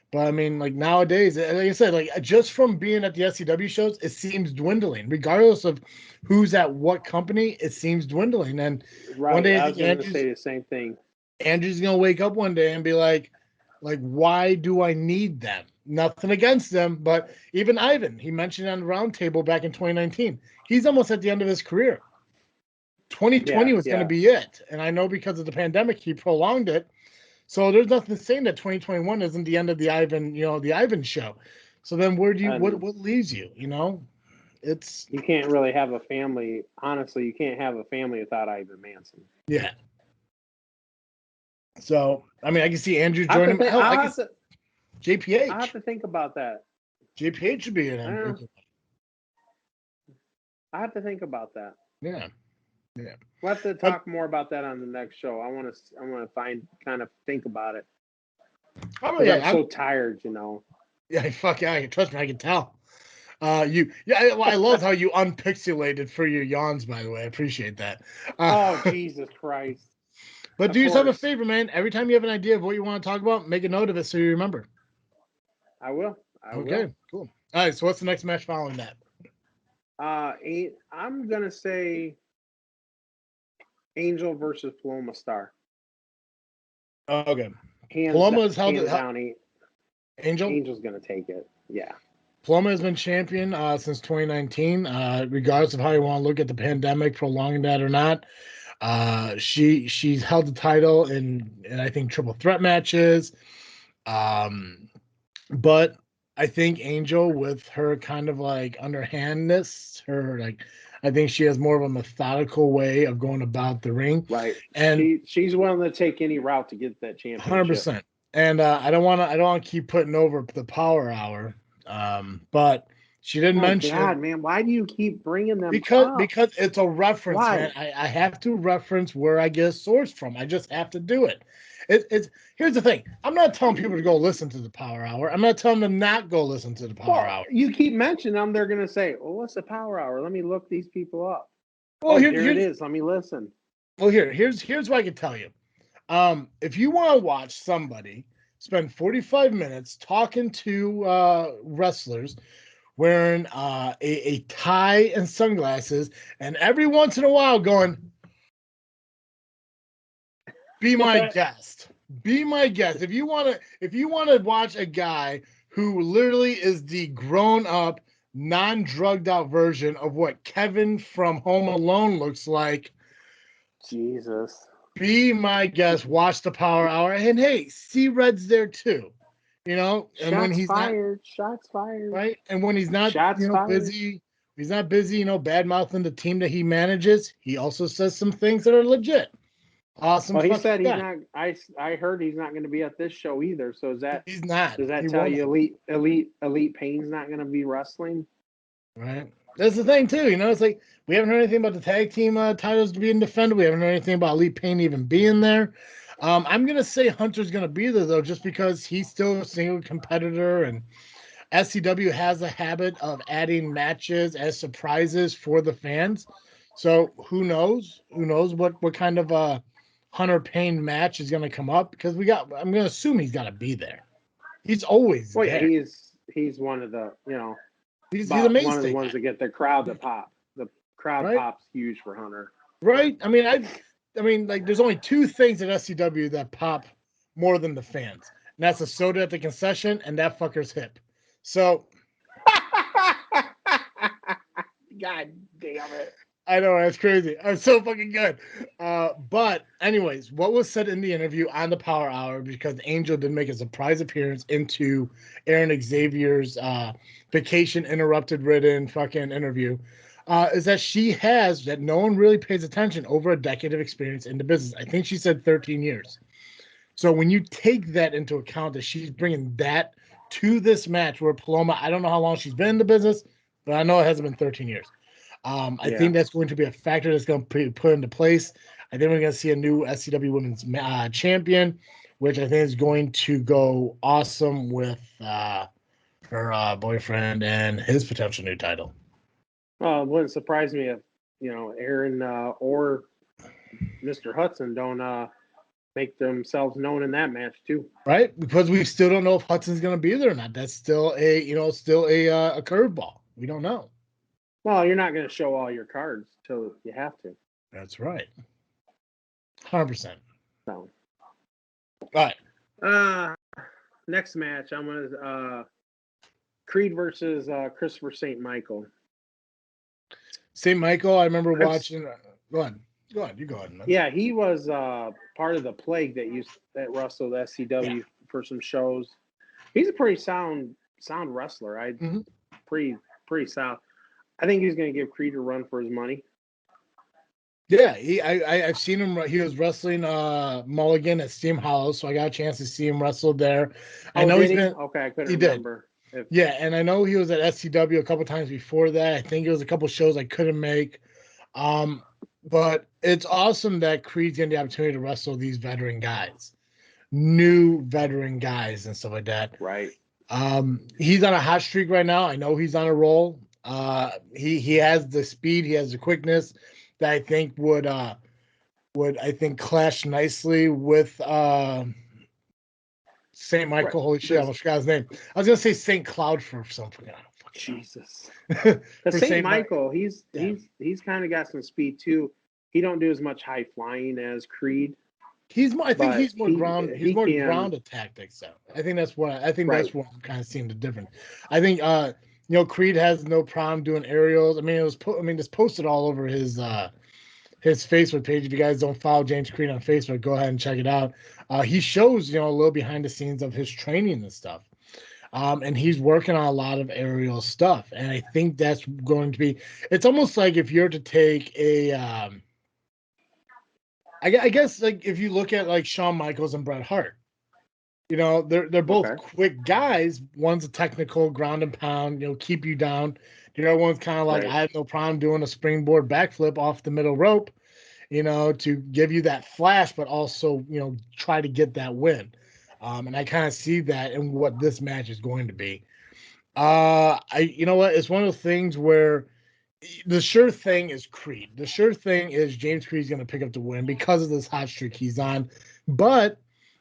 But I mean, like nowadays, like I said, like just from being at the SCW shows, it seems dwindling. Regardless of who's at what company, it seems dwindling. And one day, I was going to say the same thing. Andrew's gonna wake up one day and be like, why do I need them? Nothing against them, but even Ivan, he mentioned on the roundtable back in 2019, he's almost at the end of his career. 2020 was going to be it, and I know because of the pandemic, he prolonged it. So there's nothing saying that 2021 isn't the end of the Ivan, the Ivan show. So then where do you what leaves you? It's you can't really have a family. Honestly, you can't have a family without Ivan Manson. Yeah. So I mean, I can see Andrew joining. JPH. I have to think about that. JPH should be in it. I have to think about that. Yeah. We'll have to talk more about that on the next show. I want to think about it. Oh yeah, I'm so tired, Yeah, fuck yeah, trust me, I can tell. I love how you unpixelated for your yawns, by the way. I appreciate that. Oh, Jesus Christ. But do yourself a favor, man. Every time you have an idea of what you want to talk about, make a note of it so you remember. I will. Okay, cool. All right, so what's the next match following that? I'm gonna say Angel versus Paloma Star. Okay. Paloma is held down. Angel? Angel's gonna take it. Yeah. Paloma has been champion since 2019. Regardless of how you want to look at the pandemic, prolonging that or not. She's held the title in I think triple threat matches. But I think Angel, with her kind of like underhandness, I think she has more of a methodical way of going about the ring. Right. And she's willing to take any route to get that championship. 100%. And I don't want to keep putting over the Power Hour. But she did mention. God, man, why do you keep bringing them because up? Because it's a reference, why? Man. I have to reference where I get a source from. I just have to do it. It's here's the thing. I'm not telling people to go listen to the Power Hour. I'm not telling them to not go listen to the Power Hour. You keep mentioning them, they're gonna say, "Oh, what's the Power Hour? Let me look these people up." Well, here it is. Let me listen. Well, here's what I can tell you. If you want to watch somebody spend 45 minutes talking to wrestlers wearing a tie and sunglasses, and every once in a while going, be my guest. Be my guest. If you want to watch a guy who literally is the grown-up, non-drugged out version of what Kevin from Home Alone looks like, Jesus. Be my guest. Watch the Power Hour, and hey, see Red's there too. And when he's shots fired, right, and when he's not, busy, he's not busy, bad mouthing the team that he manages. He also says some things that are legit. Awesome. Well, he said he's not. I heard he's not going to be at this show either. So he's not? Does that tell you Elite Pain's not going to be wrestling? Right. That's the thing too. It's like we haven't heard anything about the tag team titles being defended. We haven't heard anything about Elite Pain even being there. I'm gonna say Hunter's gonna be there though, just because he's still a single competitor, and SCW has a habit of adding matches as surprises for the fans. So who knows? Who knows what kind of Hunter Payne match is gonna come up? Because I'm gonna assume he's gotta be there. He's always there. Yeah, he's one of the He's a mainstay one of the ones that get the crowd to pop. The crowd pops huge for Hunter. Right? I mean, like there's only two things at SCW that pop more than the fans. And that's a soda at the concession and that fucker's hip. So God damn it. I know, that's crazy. I'm so fucking good. But anyways, what was said in the interview on the Power Hour, because Angel did make a surprise appearance into Aaron Xavier's vacation interrupted ridden fucking interview, is that she has, that no one really pays attention, over a decade of experience in the business. I think she said 13 years. So when you take that into account, that she's bringing that to this match where Paloma, I don't know how long she's been in the business, but I know it hasn't been 13 years. I think that's going to be a factor that's going to be put into place. I think we're going to see a new SCW Women's champion, which I think is going to go awesome with her boyfriend and his potential new title. It wouldn't surprise me if Aaron or Mr. Hudson don't make themselves known in that match too. Right, because we still don't know if Hudson's going to be there or not. That's still a curveball. We don't know. Well, you're not going to show all your cards till you have to. That's right. 100%. So, all right. Next match, I'm going to Creed versus Christopher St. Michael. St. Michael, I remember watching. Go ahead. You go ahead, man. Yeah, he was part of the plague that wrestled SCW for some shows. He's a pretty sound wrestler. Pretty sound. I think he's going to give Creed a run for his money. Yeah, I've seen him. He was wrestling Mulligan at Steam Hollow, so I got a chance to see him wrestle there. I know he's been. Okay, I couldn't remember. Yeah, and I know he was at SCW a couple times before that. I think it was a couple shows I couldn't make. But it's awesome that Creed's getting the opportunity to wrestle these veteran guys, new veteran guys and stuff like that. Right. He's on a hot streak right now. I know he's on a roll. He has the speed, he has the quickness that I think would clash nicely with St. Michael. Right. Holy shit, I almost forgot his name. I was gonna say St. Cloud for something. Jesus. For Because St. Michael, he's kind of got some speed too. He don't do as much high flying as Creed. I think he's more grounded tactics though. I think that's what I'm kind of seeing the difference. I think Creed has no problem doing aerials. I mean, it's posted all over his Facebook page. If you guys don't follow James Creed on Facebook, go ahead and check it out. He shows a little behind the scenes of his training and stuff. And he's working on a lot of aerial stuff. And I think that's going to be, it's almost like if you're to take a, I guess like if you look at like Shawn Michaels and Bret Hart, they're both quick guys. One's a technical ground and pound, keep you down. The other one's kind of like, I have no problem doing a springboard backflip off the middle rope, to give you that flash, but also, try to get that win. And I kind of see that in what this match is going to be. It's one of those things where the sure thing is Creed. The sure thing is James Creed's going to pick up the win because of this hot streak he's on. But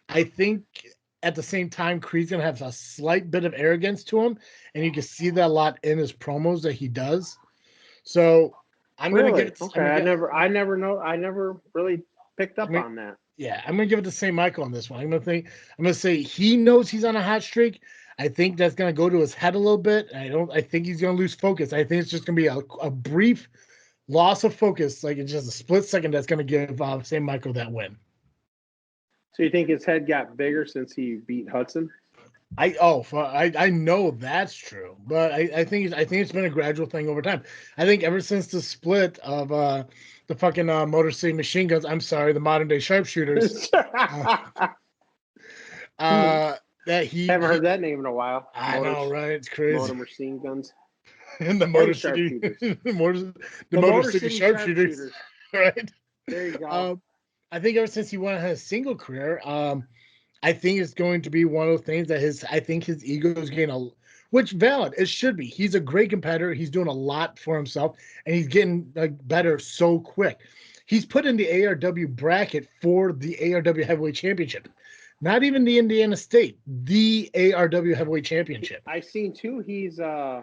I think at the same time, Creed's going to have a slight bit of arrogance to him, and you can see that a lot in his promos that he does. So I'm going to give it. Okay, I never really picked up on that. Yeah, I'm going to give it to St. Michael on this one. I'm going to say he knows he's on a hot streak. I think that's going to go to his head a little bit. I think he's going to lose focus. I think it's just going to be a brief loss of focus, like it's just a split second that's going to give St. Michael that win. So you think his head got bigger since he beat Hudson? I know that's true, but I think it's been a gradual thing over time. I think ever since the split of the fucking Motor City Machine Guns, I'm sorry, the modern day sharpshooters, that he haven't heard that name in a while. I know, right? It's crazy. Motor Machine Guns and the Motor City, the Motor City sharpshooters, right? There you go. I think ever since he went on his single career, I think it's going to be one of those things that I think his ego is getting which valid. It should be. He's a great competitor. He's doing a lot for himself, and he's getting better so quick. He's put in the ARW bracket for the ARW Heavyweight Championship. Not even the Indiana State, the ARW Heavyweight Championship. I've seen too. He's Frontline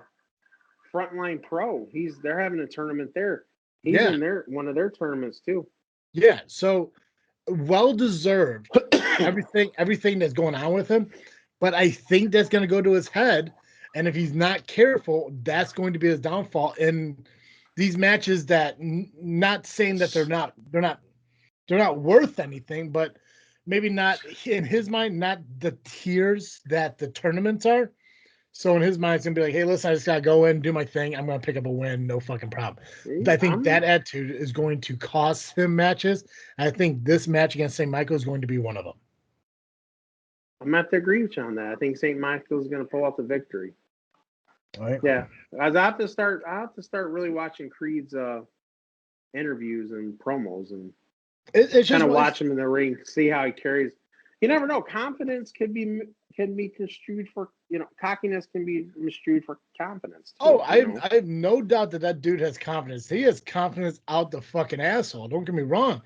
Pro. They're having a tournament there. He's in one of their tournaments too. Yeah, so well deserved everything that's going on with him, but I think that's going to go to his head, and if he's not careful, that's going to be his downfall in these matches. That not saying that they're not worth anything, but maybe not in his mind, not the tiers that the tournaments are. So in his mind, it's gonna be like, hey, listen, I just gotta go in, do my thing. I'm gonna pick up a win, no fucking problem. I think that attitude is going to cost him matches. I think this match against St. Michael is going to be one of them. I'm gonna have to agree with you on that. I think St. Michael is gonna pull off the victory. All right. Yeah, I have to start really watching Creed's interviews and promos and it's kind of watch him in the ring, see how he carries. You never know. Confidence can be construed for, cockiness can be misconstrued for confidence too, I have no doubt that dude has confidence. He has confidence out the fucking asshole. Don't get me wrong.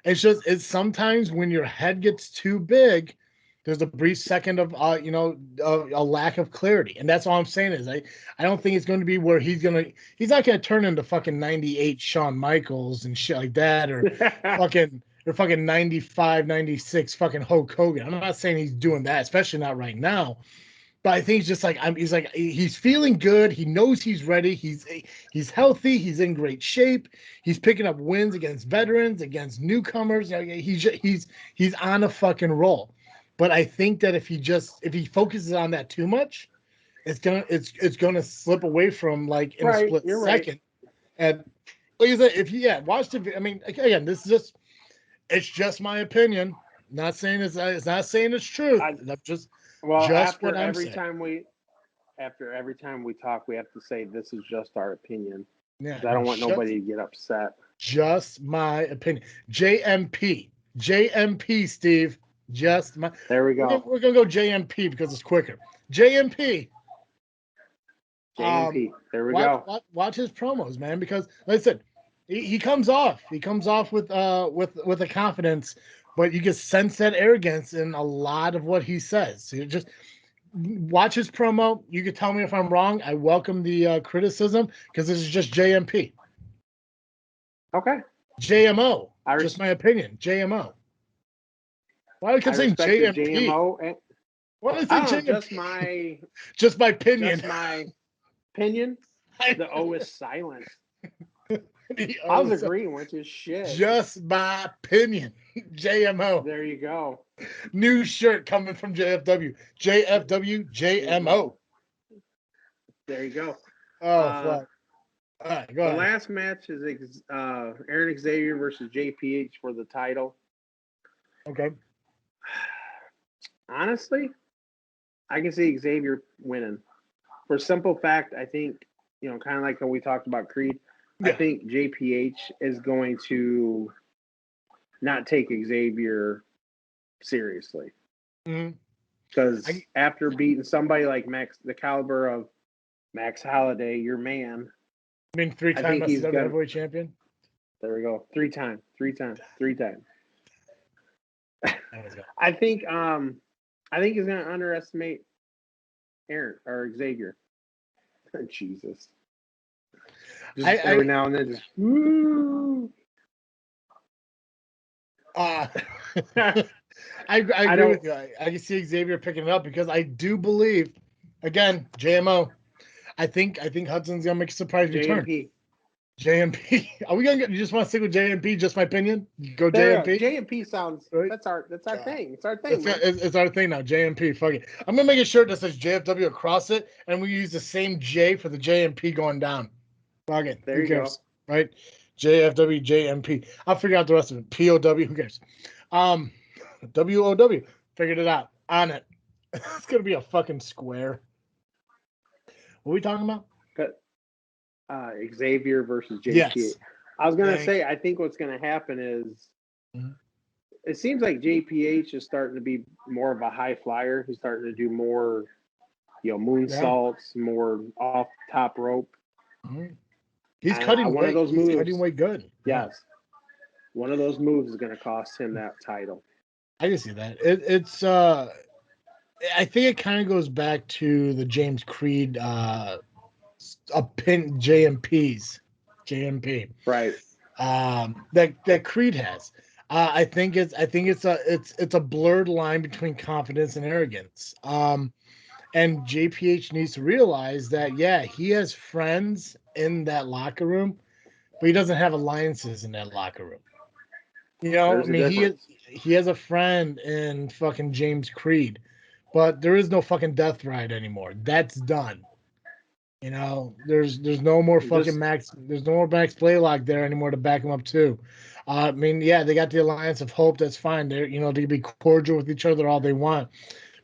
It's sometimes when your head gets too big, there's a brief second of a lack of clarity. And that's all I'm saying is I don't think it's going to be where he's not going to turn into fucking 98 Shawn Michaels and shit like that, or fucking 95, 96 fucking Hulk Hogan. I'm not saying he's doing that, especially not right now. But I think he's just he's feeling good. He knows he's ready. He's healthy. He's in great shape. He's picking up wins against veterans, against newcomers. He's on a fucking roll. But I think that if he focuses on that too much, it's gonna slip away from a split second. Right. And like I said, watch the. I mean, again, it's just my opinion. Not saying it's not saying it's true. After every time we talk, we have to say this is just our opinion. Yeah, I don't want nobody to get upset. Just my opinion. JMP, Steve. There we go. We're gonna go JMP because it's quicker. JMP. There we go. Watch his promos, man, because like I said, he comes off with a confidence, but you can sense that arrogance in a lot of what he says. So watch his promo. You can tell me if I'm wrong. I welcome the criticism because this is just JMP. Okay. JMO. Just my opinion. JMO. Why do I keep saying JMP? JMO. Why do I say JMP? Just my opinion. Just my opinion. The O is silent. I was agreeing with your shit. Just my opinion. JMO. There you go. New shirt coming from JFW. JFW JMO. There you go. Oh, fuck. All right, go ahead. The last match is Aaron Xavier versus JPH for the title. Okay. Honestly, I can see Xavier winning. For simple fact, I think, kind of like when we talked about Creed, I think JPH is going to not take Xavier seriously. Because after beating somebody like Max, the caliber of Max Holiday, your man. I mean, 3-time SCW heavyweight champion? There we go. Three time. I think he's going to underestimate Aaron or Xavier. Jesus. Every now and then, just woo. I agree with you. I can see Xavier picking it up because I do believe, again, JMO. I think Hudson's gonna make a surprise return. JMP. Are we gonna get? You just want to stick with JMP? Just my opinion. Go JMP. JMP sounds. Right? That's our thing. It's our thing. It's our thing now. JMP. Fuck it. I'm gonna make a shirt that says JFW across it, and we use the same J for the JMP going down. Fuck it. There you go. Right? JFW JMP. I'll figure out the rest of it. POW. Who cares? WOW. Figured it out. On it. It's gonna be a fucking square. What are we talking about? Xavier versus JPH. Yes. I was going to say, I think what's going to happen is it seems like JPH is starting to be more of a high flyer. He's starting to do more, moonsaults, more off top rope. He's cutting weight. One of those moves. He's cutting weight good. Yes. One of those moves is going to cost him that title. I can see that. It's I think it kind of goes back to the James Creed JMP. Right. That Creed has. I think it's a blurred line between confidence and arrogance. And JPH needs to realize that he has friends in that locker room, but he doesn't have alliances in that locker room. He has a friend in fucking James Creed, but there is no fucking Death Ride anymore. That's done. There's no more fucking Max. There's no more Max Blaylock there anymore to back him up too. They got the Alliance of Hope. That's fine. They can be cordial with each other all they want.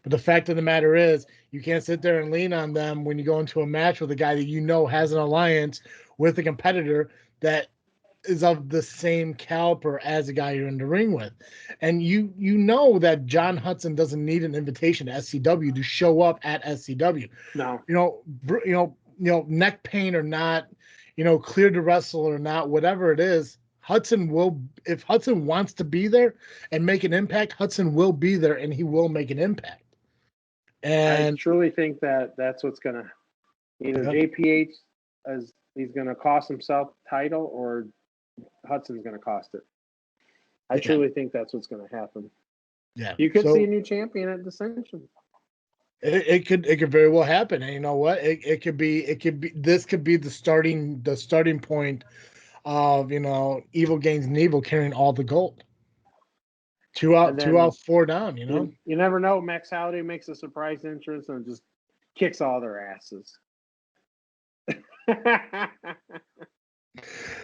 But the fact of the matter is, you can't sit there and lean on them when you go into a match with a guy that has an alliance with a competitor that is of the same caliber as the guy you're in the ring with. And you know that John Hudson doesn't need an invitation to SCW to show up at SCW. No. Neck pain or not, clear to wrestle or not, whatever it is, Hudson will, if Hudson wants to be there and make an impact, Hudson will be there and he will make an impact. And I truly think that that's what's going to, JPH, he's going to cost himself the title, or Hudson's going to cost it. I truly think that's what's going to happen. Yeah. You could see a new champion at Dissension. It could very well happen. And you know what? This could be the starting point of, Evil Gains Neville carrying all the gold. Two out, 4 down, You never know. Max Halliday makes a surprise entrance and just kicks all their asses.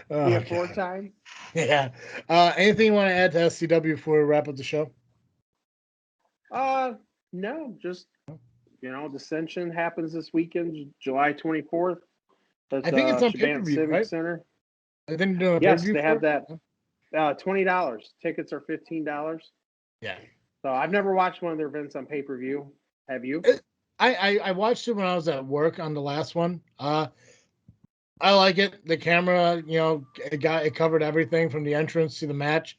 Oh, 4-time? Yeah. Anything you want to add to SCW before we wrap up the show? No, just Dissension happens this weekend, July 24th. I think it's on pay-per-view, Civic right? Center. I think they're doing yes, they have that. $20. Tickets are $15. Yeah. So I've never watched one of their events on pay-per-view. Have you? I watched it when I was at work on the last one. I like it. The camera, it covered everything from the entrance to the match.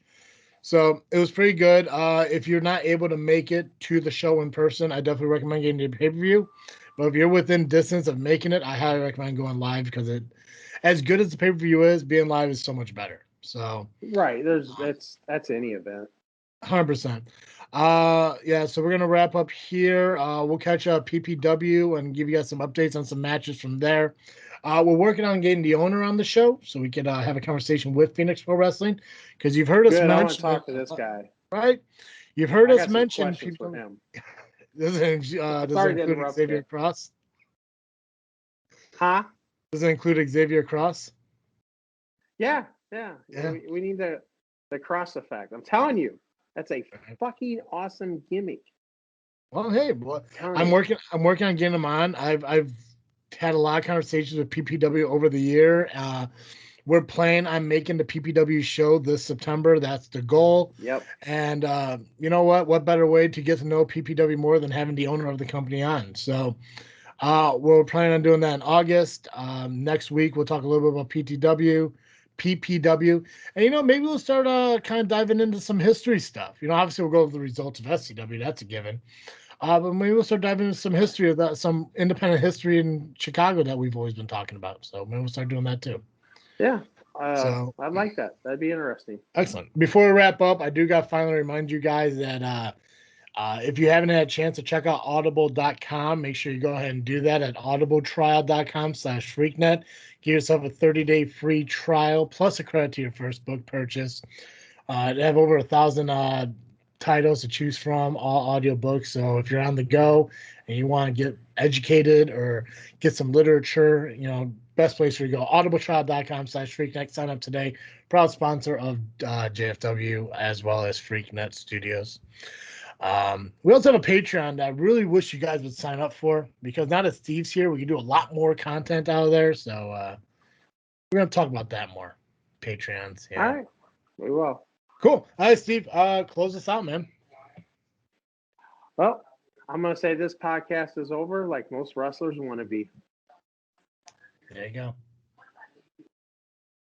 So it was pretty good. If you're not able to make it to the show in person, I definitely recommend getting the pay-per-view. But if you're within distance of making it, I highly recommend going live because it, as good as the pay-per-view is, being live is so much better. So right, that's any event. 100%. Yeah, so we're gonna wrap up here. We'll catch up PPW and give you guys some updates on some matches from there. We're working on getting the owner on the show so we can have a conversation with Phoenix Pro Wrestling because you've heard us Good. I want to mention talk to this guy. right? You've heard I us got some mention questions for people. him. Does it Sorry to include interrupt Xavier you. Cross? Huh? Does it include Xavier Cross? Yeah. Yeah. We need the cross effect. I'm telling you, that's a fucking awesome gimmick. Well, hey, I'm working on getting him on. I've had a lot of conversations with PPW over the year. We're planning on making the PPW show this September. That's the goal. Yep. And you know what? What better way to get to know PPW more than having the owner of the company on? So we're planning on doing that in August. Next week, we'll talk a little bit about PPW. And, maybe we'll start kind of diving into some history stuff. Obviously, we'll go over the results of SCW. That's a given. But maybe we'll start diving into some history of that, some independent history in Chicago that we've always been talking about. So maybe we'll start doing that too. Yeah. So I'd like that. That'd be interesting. excellent. Before we wrap up, I do got to finally remind you guys that if you haven't had a chance to check out audible.com, make sure you go ahead and do that at audibletrial.com/freaknet. Give yourself a 30-day free trial plus a credit to your first book purchase. They have over 1,000 titles to choose from, all audiobooks. So if you're on the go and you want to get educated or get some literature, best place where you go, audibletrial.com/freaknet. Sign up today. Proud sponsor of JFW as well as Freaknet Studios. We also have a Patreon that I really wish you guys would sign up for because now that Steve's here, we can do a lot more content out of there. So we're going to talk about that more. Patreons. Yeah. All right. We will. Cool. All right, Steve. Close us out, man. Well, I'm going to say this podcast is over like most wrestlers want to be. There you go.